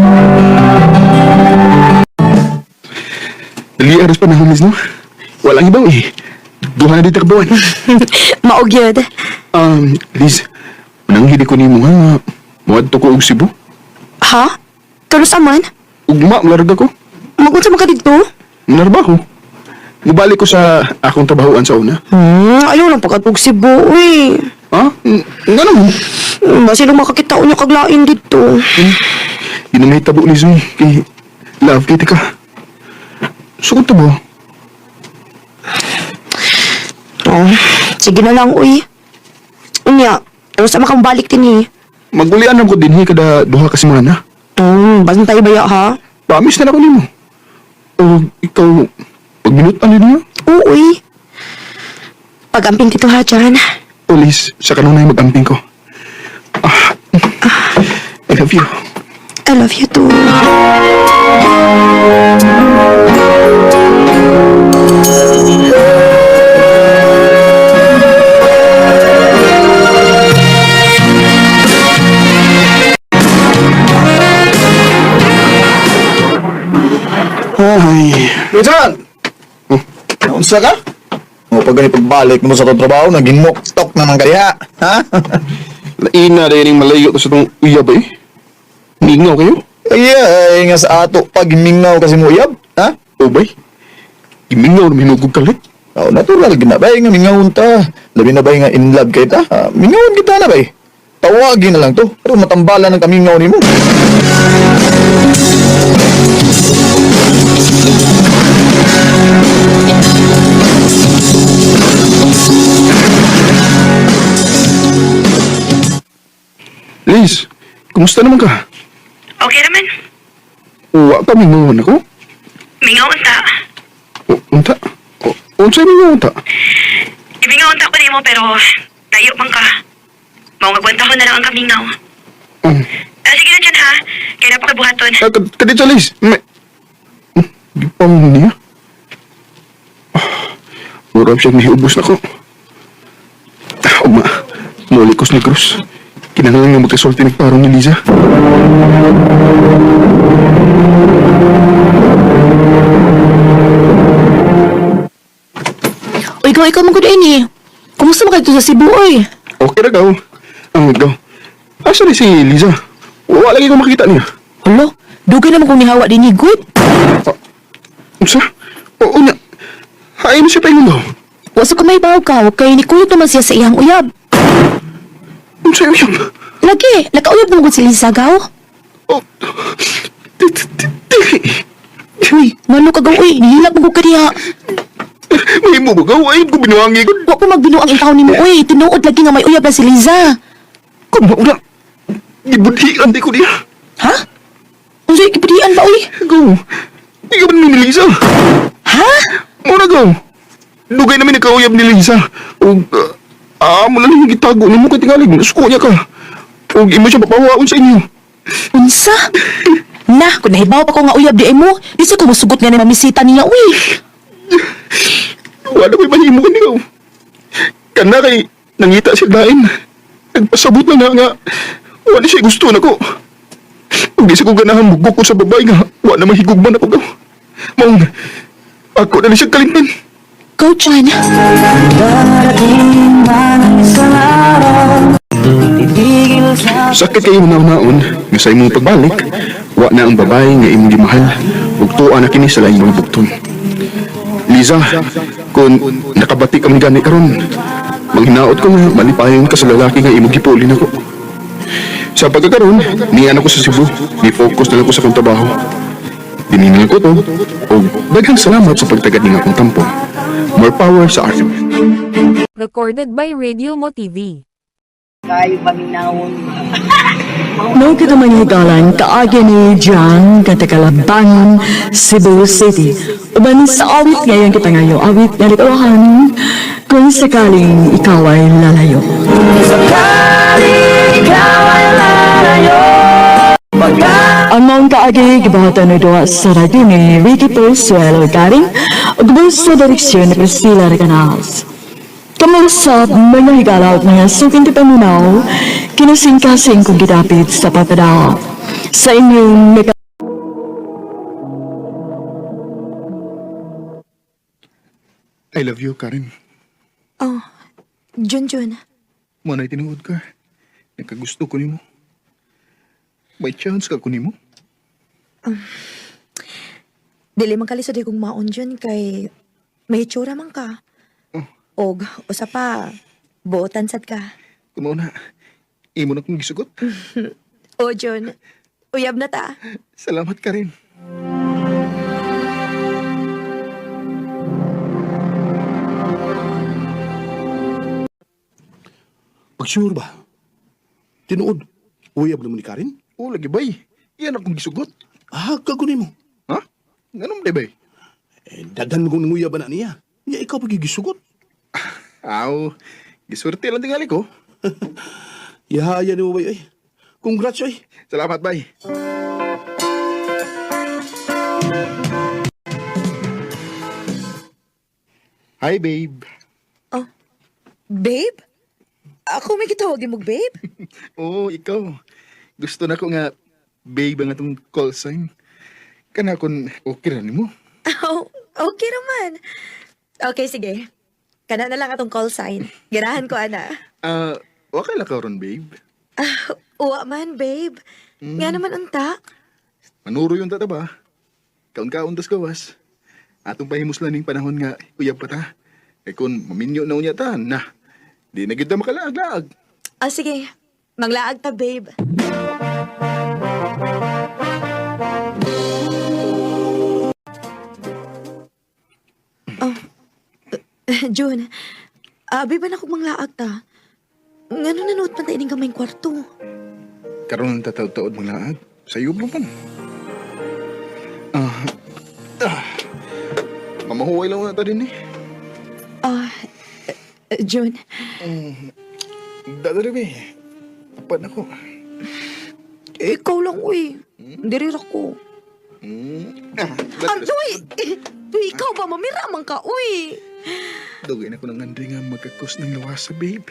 Dali aras pa na, Liz, no? Walang ibaw eh. Duha na dito kabawan. Maugyod. Liz, mananghili ko ni mo nga. Muad to ko og Cebu. Ha? Kanos aman? Ugma, malarga ko. Magunsa mo ka dito? Manarbaho. Mubalik ko sa akong trabahoan sa una. Ayaw lang pagkatog Cebu, uy. Ha? Nga naman. Basi nung makakita ko niya kaglain dito. Di na may tabo, Liz, kay love kita ka. Sukot to ba? Sige na lang, uy. Unya, ano sa makang balik din Magulian na ko din kada duha ka semana. Basin tayo baya ha? Promise na ako nimo. O ikaw, pagminutan din niya? Oo, uy. Pag-amping dito ha, Jan. O Liz, sa kanunay mag-amping ko. I love you. I love you too. Ay. Lujan! Naunsa ka? O pag ganit pagbalik mo sa itong trabaho, naging muktok naman kaya, ha? Laina rin yung malayo ko sa itong uyab eh. Mingaw kayo? Ay, nga sa ato, pag mingaw kasi mo uyab, ha? O bay? Imingaw na minugog kalit. O, natural, ginabay nga mingawon ta. Labi na ba nga in love kay ta? Mingawon kita na bay. Tawagin na lang to. Pero matambalan ng kaming ngaw ni mo. Liz, kumusta naman ka? Okay naman. Uwa ka mingawan ako? Mingaw unta. Unta? Unsay mingaw unta? Ibingaw unta ko nimo pero tayo man ka. Mao nga kwentahon na lang ang kamingaw. Sige na dyan ha. Kaya napakabuhaton. Kadito, Liz. Di pa mo niya. Murag siyang niubos na ko. Uma, mulikos ni Cruz. Kinahanglan nga magkasulti ni parang ni Liza. O ikaw man ko din eh. Kumusta ba kayo sa Cebu, oy? Okay na gaw. Ang gaw. Asa ni si Liza? Wala lagi ko makita niya. Hala, dugay naman kong nihawa din ni Good. Unsa? Oo niya. Hain siya pa yung gaw. Waso ka may baw ka, kay ni Kulot naman siya sa iyang uyab. Unsa yung uyab? Lagi, nakauyab naman si Lisa gaw. Uy, ngano ka gaw, uy, nihilap mo ko kaniya. May mo ba gaw? Ayun ko binuwangi ko. Wa ko magbinuang ang taon ni mo, uy. Tinuod lagi nga may uyab na si Liza. Kung mauna, ibudhian di ko niya. Ha? Unsay ibudian ba, uy? Gaw, di ka ba namin ni Liza? Ha? Muna gaw. Dugay namin nagkauyab ni Liza. O, mo na lang yung gitago ni mo kay tingalig. Nasuko niya ka. O, imo siya mapawaon sa inyo. Unsa? Na, kung nahibaw pa ko nga uyab di mo, di sa ko masugot nga na mamisita niya, uy. Wala ko'y mahimo ka niyo. Kana kay nangita siya dain. Nagpasabot na nga. Wala siya gusto na ko. Kung di siya ko ganahan mugok ko sa babae nga, wala mahigugman ako gaw. Maong, ako na siya kalimpan. Go, John. Sakit kayo naon nga sa imong pagbalik, wa na ang babae nga imong gimahal, ug tuwa na kini sa laing mga bugton. Liza, kung nakabati kami gani karon, manghinaot ko nga malipayon ka sa lalaki nga imong gipulin ako. Sa pagkakaroon, niyan ako sa Cebu, ni-focus na lang ko sa kong trabaho. Diningal ko to, o daghang salamat sa pagtagad ng akong tampo. More power sa art. Recorded by Radio Mo TV. Kayo paminawon. No kita mangigalan kaagi ni John Katakalabangan, Cebu City. Uban sa awit ngayon kita ngayon, awit na likawahan kung sakaling ikaw ay lalayo. Ang mga kaagi gibahatan na doon sa radyo ni Ricky Persuelo Garing o gubos sa direksyon ni Priscilla Reganas. Kamang sa mga higalaw at mga suking di pamunaw, kinasing-kasing kong gidapit sa pagkadaw. Sa inyong I love you, Karen. Oh, Junjun. Mo na'y tinuod ka. Nagkagusto ko nimo. May chance ka ko nimo. Dili man kalisod kong maon dyan kay may itsura man ka. Og, usa pa, buotan sad ka. Kumaw na. Imo na kong gisugot. O, John, uyab na ta. Salamat, Karen. Pag-sure ba? Tinuod. Uyab naman ni Karen? Oo, lagi bay. Iyan akong gisugot. Kagunin mo. Ha? Ganun di bay? Dadan mo kung nanguyab na niya. Niya ikaw pagigisugot. Aw, giswerte lang tingali ko. Yahaya ni mo bay ay. Congrats ay. Salamat bay. Hi, babe. Babe? Ako may kitawagin mo, babe? Oo, ikaw. Gusto na ko nga, babe, ang atong call sign. Kana kung okay na mo. Oh, okay naman. Okay, sige. Kana na lang atong call sign. Ganahan ko, ana. Okay lang ka ron, babe. Uwa man, babe. Nga naman unta. Manuro yung tata ba? Kaun-kaun tas gawas. Atong pahimuslan ning panahon nga, uyab pa ta. Kung maminyo na unya ta, na. Di na gid na makalaag-laag. Sige. Manglaag ta, babe. Oh, June, babe, na kong manglaag ta. Ngano nanood pa tayo ng kamayng kwarto? Karoon ng tataod-taod mga laag. Sa iyo mo man. Mamahuway lang na ito din eh. June. Dadarabi. Tapan ako. Ikaw lang, uy. Dirir ako. Uy! Uy, ikaw ba? Mamiramang ka, uy. Dugay na ko ng anday nga magkakos ng lawasa, babe.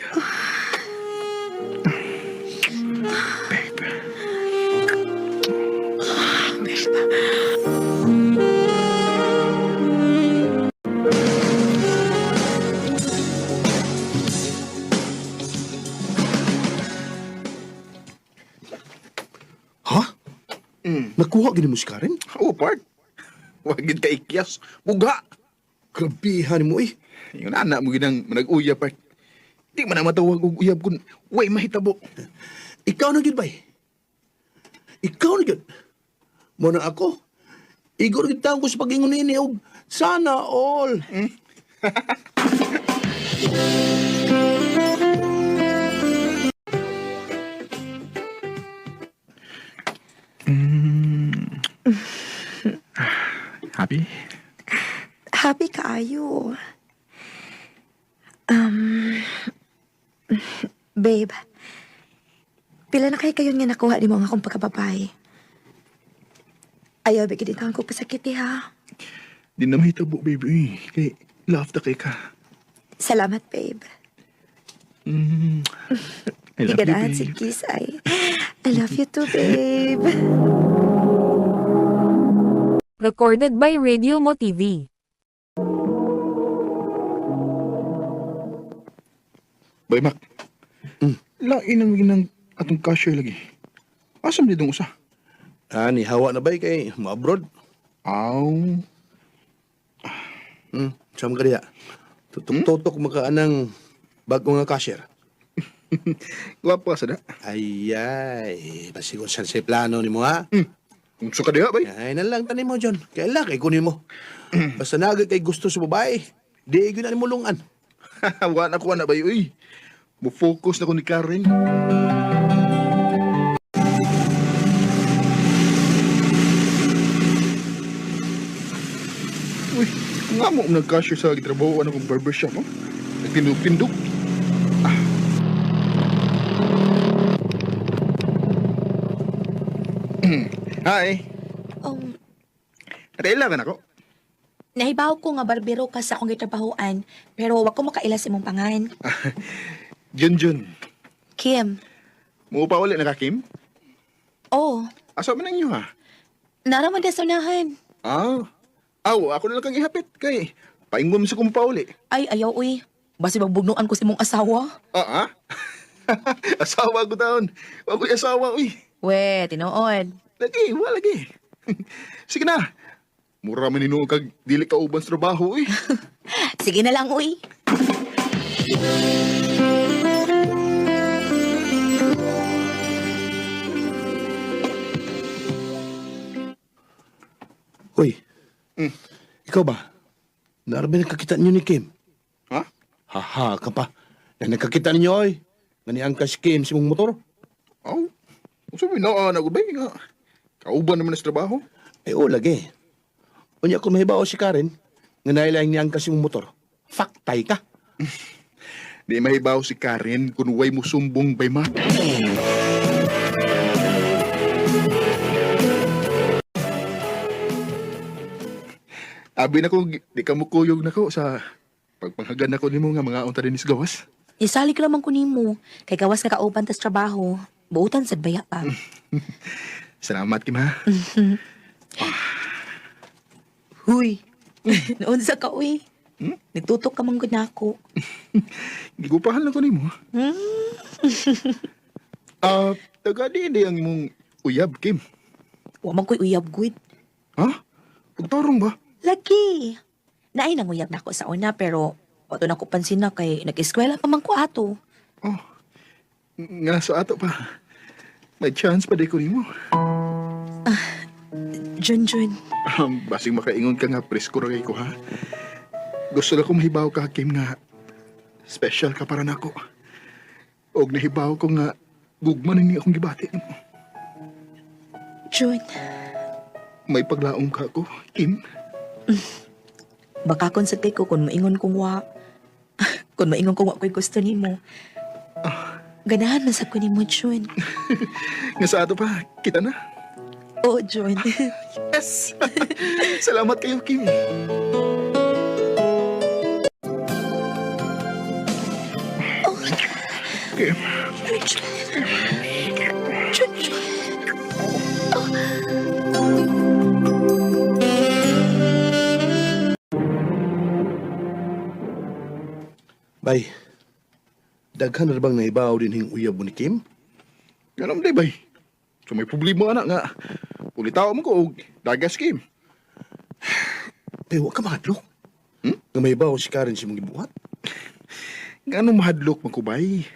Nakuha gini mo si Karen? Oo, part. Wagid ka ikyas. Buga. Grabihan mo eh. Yung anak mo ginang nag-uyab, part. Di man na matawag og uyab kung way mahitabo. Ikaw na gid bay. Ikaw na gid. Mo na ako. Igor gid taon ko sa pag-ingon ni og sana all. Happy? Happy kaayo. Babe, pila na kayo nga nakuha ni mo nga akong pagkababay. Ayaw, bigyan ko pasakit ha. Di na mahitabo, baby. Kay love na kay ka. Salamat, babe. I love you, Iganahan si babe. Kiss ay. I love you too, babe. Recorded by Radio Mo TV. Bay, Mac. Lain ang ginang atong cashier lagi. Asam di dong usa? Ni hawa na bay kay mo abroad. Aw. Sam ka diya. Tutok-tutok makaanang bagong nga cashier. Gwapa sa da. Ay, basigon sa plano ni mo ha. Unsa ka diha, bay? Ay na lang tanim mo, John. Kailan kay kunin mo. Basta nagay kay gusto sa babae, di gyud na mo lungan. Wa na ko na bay, uy. Mo-focus na ko ni Karen. Uy, nga mo nag-cashier sa gitrabaho ano kong barbershop, no? Nagtindog-tindog. Hi. Kailangan ako. Nahibaw ko nga barbero ka sa akong gitrabahoan, pero wag ko makailas imong pangan. Junjun. Kim. Mo pa ulit na ka, Kim? Oh, Asa man ninyo, ha? naraman na sa unahan. Ako na lang kang ihapit kay paingom sa kong pauli. Ay, ayaw, uy. Basi magbugnuan ko si mong asawa. Asawa ko taon. Wag ko'y asawa, uy. We, tinood. Lagi. Sige na. Mura man ninuog kag dili ka uban sa trabaho, uy. Sige na lang, uy. Hoy. Ikaw ba? Narabi nakakita niyo ni Kim? Ha? Haha ka pa. Na nakakita ninyo oy. Nga ni Angkas Kim si mong motor. Sabi na, nagubay nga. Kauban naman sa trabaho. Ay, lagi. Unya kung mahibaw si Karen, nga nailaing ni Angkas si mong motor. Faktay ka. Di mahibaw si Karen kung way mo sumbong bay ma. Abi na ko, di ka mo kuyog na ko sa pagpanghagan na ko ni mo nga mga unta din is gawas. Isali ko naman ko nimo. Kay gawas ka kauban tas trabaho. Buutan sad baya pa. Salamat, Kim, ha? Huy. Noon sa ka, uy. Nagtutok ka man gud nako. Gigupahan lang ko ni mo. Taga di ang mong uyab, Kim. Wa man ko'y uyab gud. Ha? Pagtarong ba? Lagi. Naay nang uyab nako sa una pero wato na ko pansin na kay nag-eskwela pa man ko ato. Nga sa ato pa. May chance pa di ko nimo. Junjun. Basing makaingon ka nga presko ra kay ko ha. Gusto na ko mahibaw ka, Kim, nga special ka para nako. Og nahibaw ko nga gugman ni akong gibati mo. Jun, May paglaong ka ko, Kim. baka konsagay ko kung maingon kong wa. Kung maingon kong wa ko'y gusto ni mo. Ganahan na sa ko ni mo, Jun. Nga sa ato pa, kita na. Oo, Jun. Yes! Salamat kayo, Kim. Kim. Bay, daghan na bang nahibaw din hing uyab mo ni Kim? Ganun di, bay. So may problema anak nga. Ulitaw mo ko og dagas, Kim. Bay, huwag ka mahadlok. Nga mahibaw si Karen si mong gibuhat. Ganun mahadlok man ko, bay.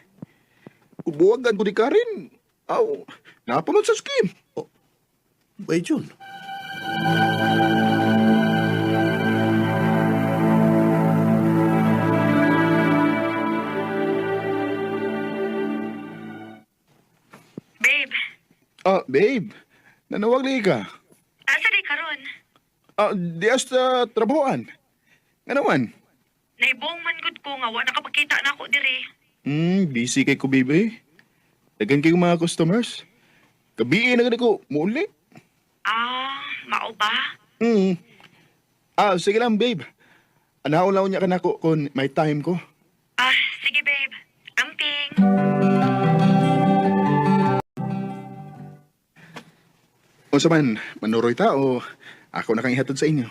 Ubuwagan ko ni Karen. Aw, napaman sa Kim. Bay, Jun. Babe, Babe. Nanawag li ka. asa di karon? Di sa trabahoan. Nga naman. Naibong man gud ko nga wa nakapakita na ako diri. Busy kay ko, baby. Dagan kayo mga customers. Gabi na gani ko, muli. Mao ba? Sige lang, babe. Anaulaw niya ka na ko kung may time ko. Sige babe. Amping. O sa man, manuroy ta o ako na kang ihatod sa inyo?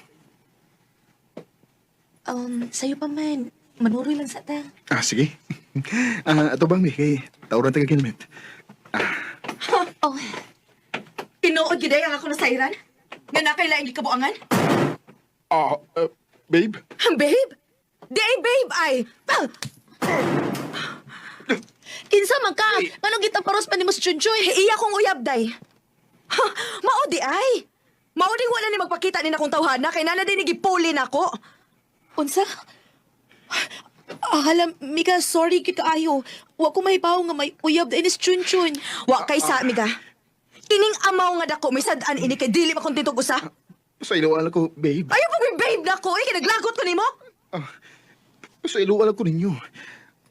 Sa'yo pa man. Manuroy lang sa ta. Sige. Ato bang, kay tauran taga kinamit. Tinuod gid ang ako na sayran? Nga nakailaing gikabuangan? Babe? Babe? Di ay babe ay! Kinsa man ka? Anong gitaparos pa ni mo si Chunchoy? Iya kong uyab, day. Mao di ay! Mao di wala ni magpakita ni nakong tawhana kay nana din nagipuli nako. Unsa? Alam, Mika, sorry kita ayo. Wa ko mahibaw nga may uyab da inis Chunchun. Wa kay sa, Mika. Kining amaw nga dako, may sadaan ini kay dili makontentog usa. Sa iluwala ko, babe. Ayaw pa may babe na ko, kay naglagot ko nimo. Sa iluwala ko ninyo.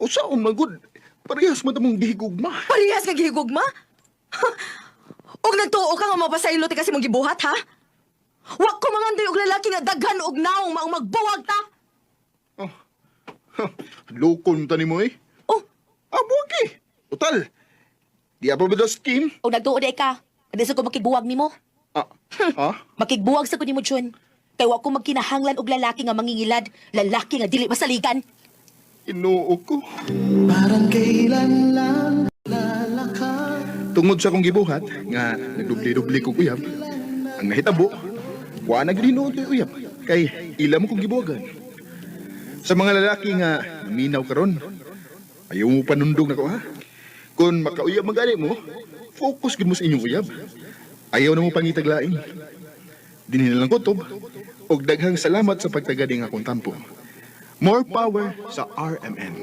Usaon magud. Parehas mo tamong gihigugma. Parehas nga gihigugma? Og nagtuo ka nga mapasaylo ti kasi mong gibuhat, ha? Wa ko mangandoy og lalaki nga daghan og naong maong magbuwag ta. Lokon ta nimo eh. Buwag eh. Total. Di apa ba scheme? Og nagtuo day ka. Adi sa ko makigbuwag nimo. Makigbuwag sa ko nimo, Jun. Kay wa ko magkinahanglan og lalaki nga mangingilad, lalaki nga dili masaligan. Inuo ko. Parang kailan lang lalakad. Tungod sa kong gibuhat, nga nagdubli-dubli kong uyab, ang nahitabo, wa naglinood yung uyab, kay ila mo kong gibuhagan. Sa mga lalaki nga naminaw karon, ayaw mo panundog na ko, ha? Kung makauyab magali mo, focus gid mo sa inyong uyab. Ayaw na mo pangitaglaing. Dinhin lang kutob, og daghang salamat sa pagtagading akong tampo. More power sa RMN.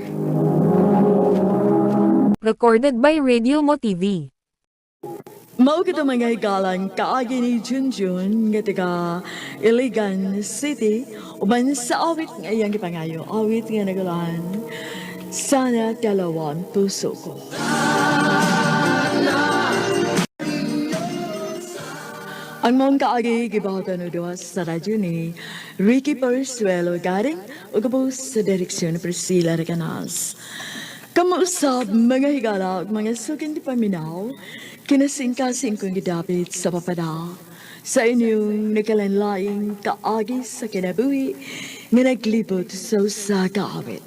Recorded by Radio Mo TV. Mao kita mga higalan kaagi ni Junjun nga taga Iligan City uban sa awit nga iyang gipangayo. Awit nga nagalan Sana Dalawang Puso Ko. Ang mong kaagi gibahagan o doon sa radyo ni Ricky Persuelo garing o kapos sa direksyon ni Priscilla Recanas. Kamusap mga higala at mga sukin di paminaw, kinasingkasing kong gidapit sa papada. Sa inyong nakalanlaing kaagi sa kinabuhi, nga naglibot sa usa kaawit.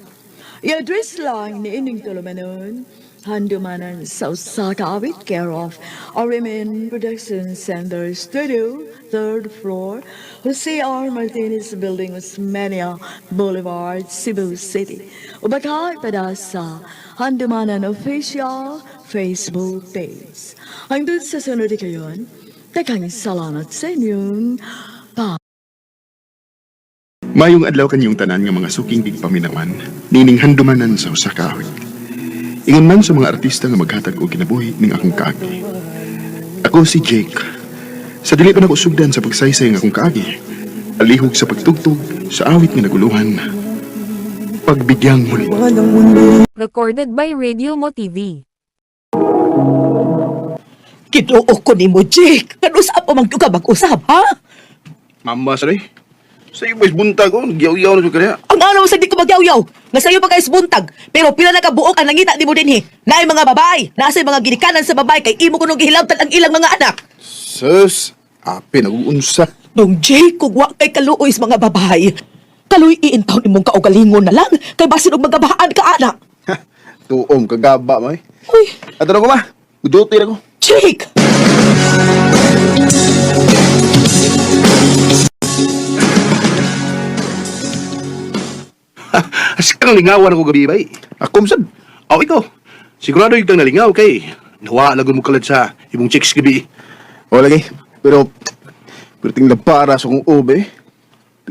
I-address lang ni inyong tulumanon, Handumanan sa usa ka awit care of Arimin Production Center Studio, 3rd floor, Jose R. Martinez Building, Osmeña Boulevard, Cebu City. Ubakay pada sa Handumanan Official Facebook page. Hangtod sa sunod kayon, takang salamat sa inyong Mayong adlaw kanyong tanan nga mga suking tigpaminawan, nining handumanan sa usa ka awit. Ingon man sa mga artista nga maghatag og kinabuhi ning akong kaagi. Ako si Jake. Sa dili pa nako sugdan sa pagsaysay ng akong kaagi, alihog sa pagtugtog sa awit nga naguluhan. Pagbigyang muli. Recorded by Radio Mo TV. Kinuok ko ni mo, Jake. Kanusap pa magduga mag-usap, ha? Mama, saray. Sa iyo ba'y buntag ko? Nagyaw-yaw na siya kanya. Ang araw sa di ko magyaw-yaw. Nga sa'yo pa kayo buntag. Pero pila na kabuok ang nangita di mo din, Naay mga babae. Nasa mga ginikanan sa babae kay imo ko nung gihilabtan ang ilang mga anak. Sus, api nag-uunsa. Nung Jake, kugwa kay kaluoy sa mga babae. Kaluy iintaw ni mong kaugalingon na lang. Kay basin og magabahaan ka, anak. Tuom, kagaba, may. Uy. Ato na ko, ma. Guduti na ko. Jake! Asikang lingawan ako gabi, bay. Ako, masad. Aw, ikaw. Sigurado yung nalingaw kay. Nawa, lagun mo kalad sa ibong chicks gabi. O, lagi. Pero tingnan para sa kong ube.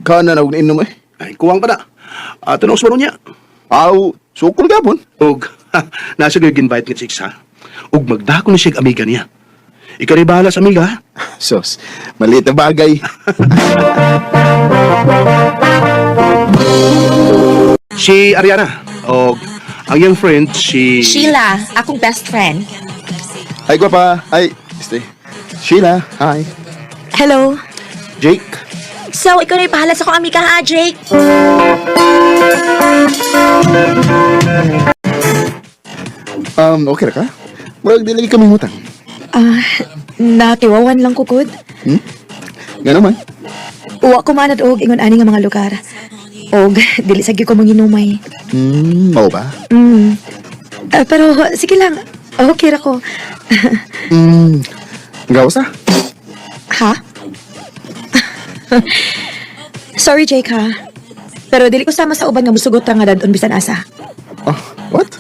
Kana na huwag na inom, Ay, kuwang pa na. Tanong sa niya. Aw, sukol gapon. Og, nasa gawag invite nga chicks, ha? Og magdako na siya amiga niya. Ikaw rin bahala sa amiga, ha? Sus, maliit na bagay. Si Ariana. Og, ang young friend, si... Sheila, akong best friend. Hi, guwapa. Hi, Sheila, hi. Hello. Jake. So, ikaw na yung bahala sa kong amiga, ha, Jake? Okay ra ka? Murag di lagi kami ngutang. Nakiwawan lang ko, good. Nga naman. Uwa ko manad og ingon ani nga mga lugar. Og, dili sa ko manginumay. Mao ba? Pero, sige lang. Okay ra ko. Gawas na? Ha? Sorry, Jake, ha? Pero dili ko sama sa uban nga musugot ra nga dadon bisan asa. What?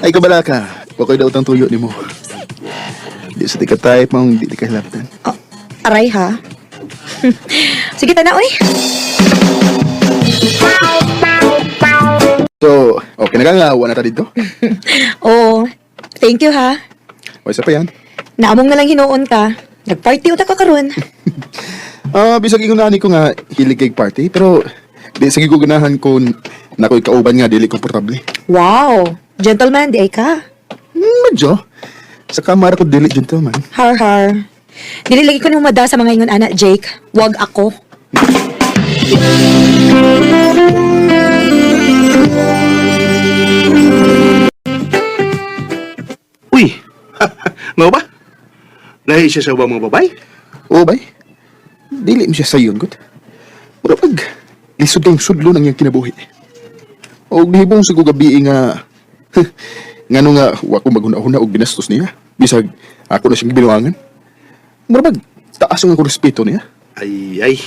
Ay, kabala ka. Wakoy daw utang tuyo ni mo. Di sa tika type mong di ka hilaptan. Aray, ha? Sige, tanaw, So, okay na ka nga. Wala na ta dito? Oo. Thank you, ha? O, isa pa yan. Naamong na lang hinuon ka. Nag-party uta ka karon. Bisag ingunahan ko nga hilig kay party, pero di sa gigugunahan ko na ko'y kauban nga dili komportable. Wow! Gentleman, di ay ka. Medyo. Sa kamara ko dili gentleman. Har. Dili lagi ko nung mada sa mga ingon anak, Jake. Wag ako. Uy! Nga ba? Lahi siya sa mga babay? Oo, bay. Dili mo siya sayon, good. Pero pag lisod ang sudlo ng iyang kinabuhi. O nihibong sa gabi nga nga nga wako maghuna-huna og binastos niya. Bisag ako na siyang gibinuangan. Murag taas ang respeto niya. Ay.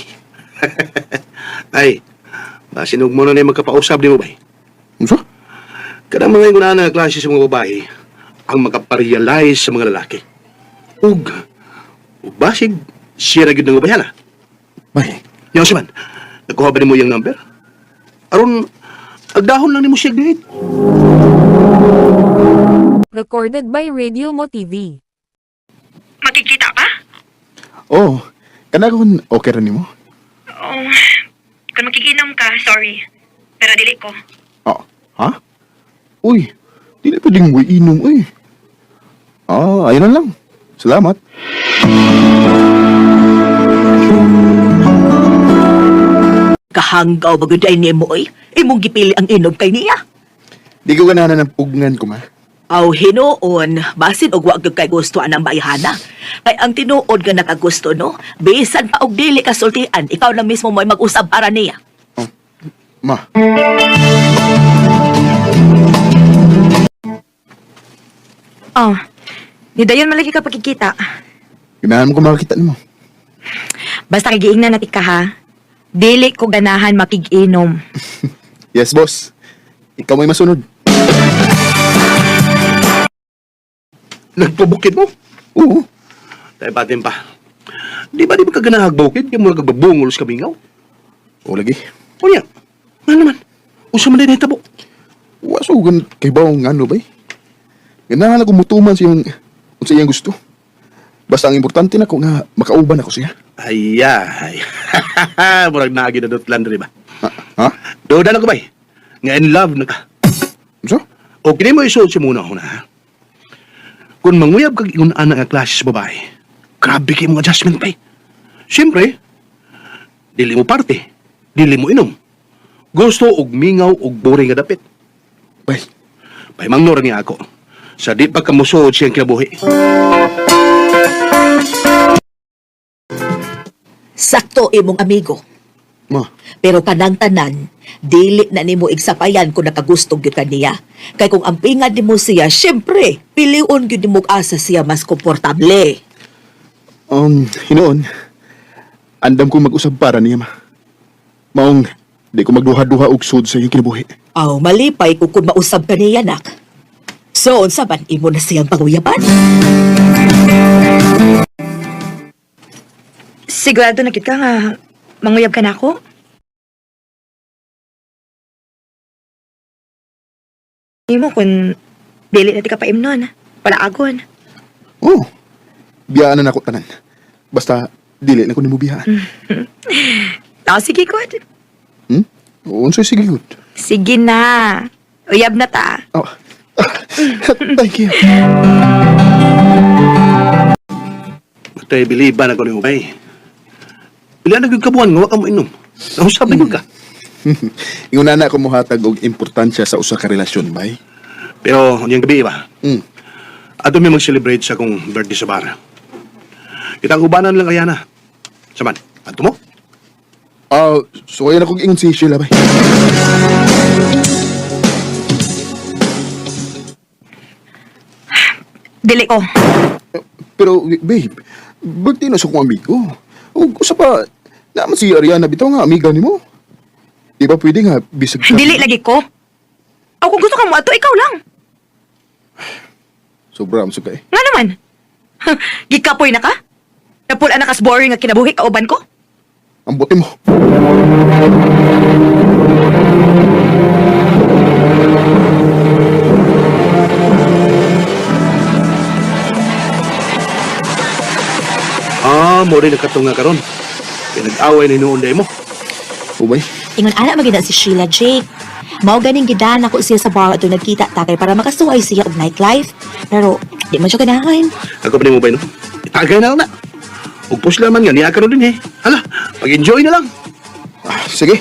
Ay, masinog mo na na yung magkapausap di mo ba? Ano? Kada mga yung na klase sa mga babae ang makaparealize sa mga lalaki. Ug basig, siya na gid ng bayan, Bay. Yang siman, nakuha ba ni mo yung number? Aron, agdahon lang ni mo siya date. Recorded by Radio Mo TV. Makikita pa? Oo. Kana kung okay rin mo? Oh, kung makikinom ka, sorry. Pero dili ko. Ha? Uy, di na pwedeng mo inom, ayun na lang. Salamat. Kahanggaw baguday ni mo, imong gipili ang inom kay niya. Di ko ganahan ng pugnan ko, ma. Aw hinoon, basin og wa gyud kay gusto anang bayhana. Kay ang tinuod nga nakagusto no, bisan pa og dili ka sultian, ikaw na mismo mo'y mag-usab para niya. Ma. Oh, di dayon malagi ka pagkikita. Ganahan mo ko makakita nimo. Basta kagiingnan natin ka ha. Dili ko ganahan makig-inom. Yes, boss. Ikaw may masunod. Nagpabukid mo? Oo. Tayo batin pa. Di ba ka ganahag bukid? Kaya mo nagababungol sa kabingaw? O lagi. O niya. Nga naman. Usa man din na itabo. Wasugan kay bawang ano ba? Ganahan ako mutuman sa iyang gusto. Basta ang importante na ko nga makauban ako siya. Ay. Murag naagi na dot landry ba? Ha? Doon na ko ba? Nga in love na ka. So? O kini mo isuot si muna ako na ha? Kung manguyab kag ingon ana nga klase sa babae, grabe kay mga adjustment pa. Siyempre, dili mo parte, dili mo inom. Gusto og mingaw og boring nga dapit. Pay mangnor niya ako. Sa di pa kamusuod siyang kinabuhi. Sakto imong amigo. Ma. Pero kanang tanan, dili na nimo igsapayan kung nakagustong gyud kaniya. Kay kung ampingan nimo siya, syempre, piliun gyud nimo asa siya mas komportable. Hinoon, andam ko mag-usab para niya, ma. Maong, di ko magduha-duha og sud sa iyong kinabuhi. Aw, malipay kung mausab kaniya, nak. So, unsa man imo na siyang panguyaban? Sigurado na kit ka nga manguyab ka na ako? Imo kung dili na ti ka paimnon, wala agon. Oh, biyaan na ako tanan. Basta, dili na ko nimo biyaan. Sige, good. Unsay sige good. Sige na. Uyab na ta. Oh. Thank you. Matay biliban ako ni Ubay. Pilihan na yung kabuhan, nga ka mo inom. Nahusabi mo ka. Ingon na ako mohatag og importansya sa usa ka relasyon, bay. Pero, yung gabi ba? Ato may mag-celebrate sa kong birthday sa bar. Kitang ubanan lang kaya na. Saman, ato mo? So ayun akong ingon si Sheila, bay. Dili ko. Pero, babe, birthday na sa kong amigo. O, usa pa, naman si Ariana, bitaw nga, amiga ni mo. Di ba pwede nga, bisag siya? Dili lagi ko. Ako kung gusto ka mo ato, ikaw lang. Sobra, masuk ka eh. Nga naman. Gikapoy na ka? Napula na kas boring nga kinabuhi kauban ko? Ang buti mo. Mo rin nakatunga karon. Pinag-away ni noon day mo. Ubay? Ingon ana magina si Sheila, Jake. Mao ganing gidan ako siya sa bar ato nagkita takay para makasuway siya og nightlife. Pero di man siya ganahan. Ako pa ni mo ba no? Itagay na lang na. Ug push laman nga niya karon din eh. Hala, mag-enjoy na lang. Sige,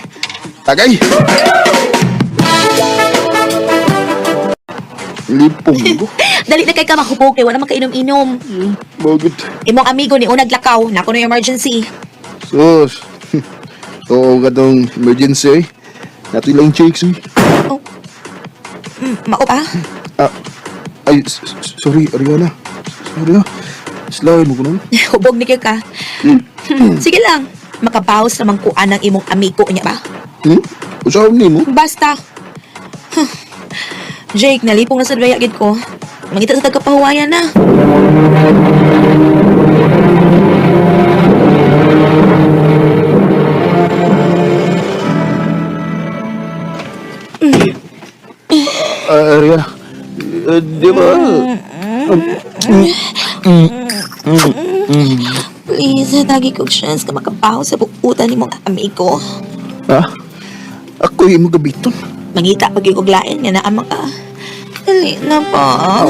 tagay. Lipong ko. Dali na kay ka mahubog kay wala man kainom-inom. Bagod. Imong amigo ni unag lakaw, nako no emergency. Sus. Oo, katong emergency eh. Nato ilang chicks eh. Mao pa? Ay, sorry, Ariana. Sorry na. Slide mo ko nun. Hubog ni ka. Sige lang. Makabawas naman kuan ang imong amigo niya ba? Usaw ni mo? Basta. Jake, nalipong na sa daya gid ko. Mangita sa tagapahuwayan na. Ariana. Di ba? Please, tagi kong chance ka makabaho sa bukutan ni mong amigo. Ha? Ako yung magabiton. Mangita pag yung uglain nga na amang ka. Dali na pa.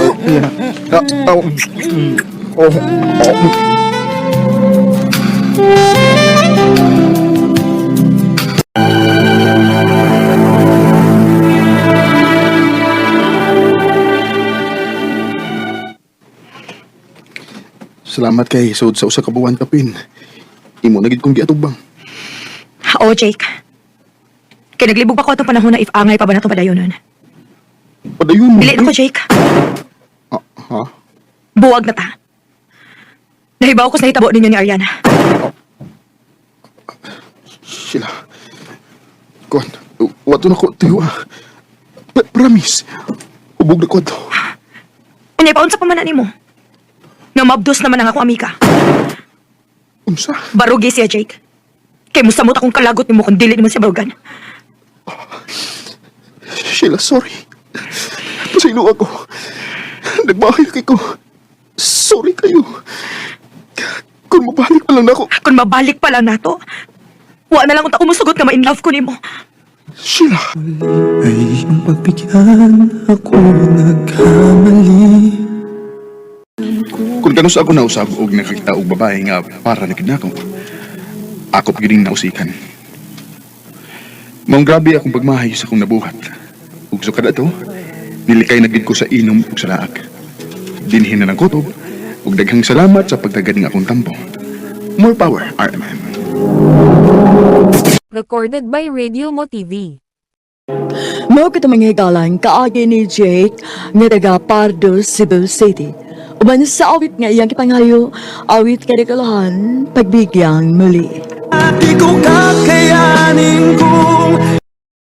Salamat kay sud sa usa ka buwan kapin. Imo na gid kong giatubang. Oo, Jake. Kaya naglibog pa ko itong panahon na if angay pa ba na itong padayonon. Padayon mo? Dili na ko, Jake. Ha? Buwag na ta. Nahibaw ko sa hitabo ninyo ni Ariana. Sheila. Kuan, wato na ko tiwa. Promise. Hubog na ko to. Unyay, paunsa pa man na nimo. Nga mabdos naman ang ako, amika. Unsa? Barugi siya, Jake. Kay musamot akong kalagot nimo kung dili nimo siya barugan. Sheila, sorry. Pasaylo ako. Nagbahay kay ko. Sorry kayo. Kung mabalik pa lang ako. Kung mabalik pa lang nato, wa na lang kung umusugot nga ma-in love ko nimo. Sheila. Ay iyong pagbigyan ako nagkamali. Kung kanus ako nausab og nakakita og babae nga para na kidnako, ako gining nausikan. Maong grabe akong pagmahay sa akong nabuhat. Ug sa kada to, nilikay na gid ko sa inom ug sa laag. Dinhin na ng kutob ug daghang salamat sa pagtagad ng akong tampo. More power, RMN. Recorded by Radio Mo TV. Mao kita manghigalan kaagi ni Jake nga taga Pardo, Cebu City. Uban sa awit nga iyang kipangayo, awit kadikalahan, pagbigyang muli. Di ko kakayanin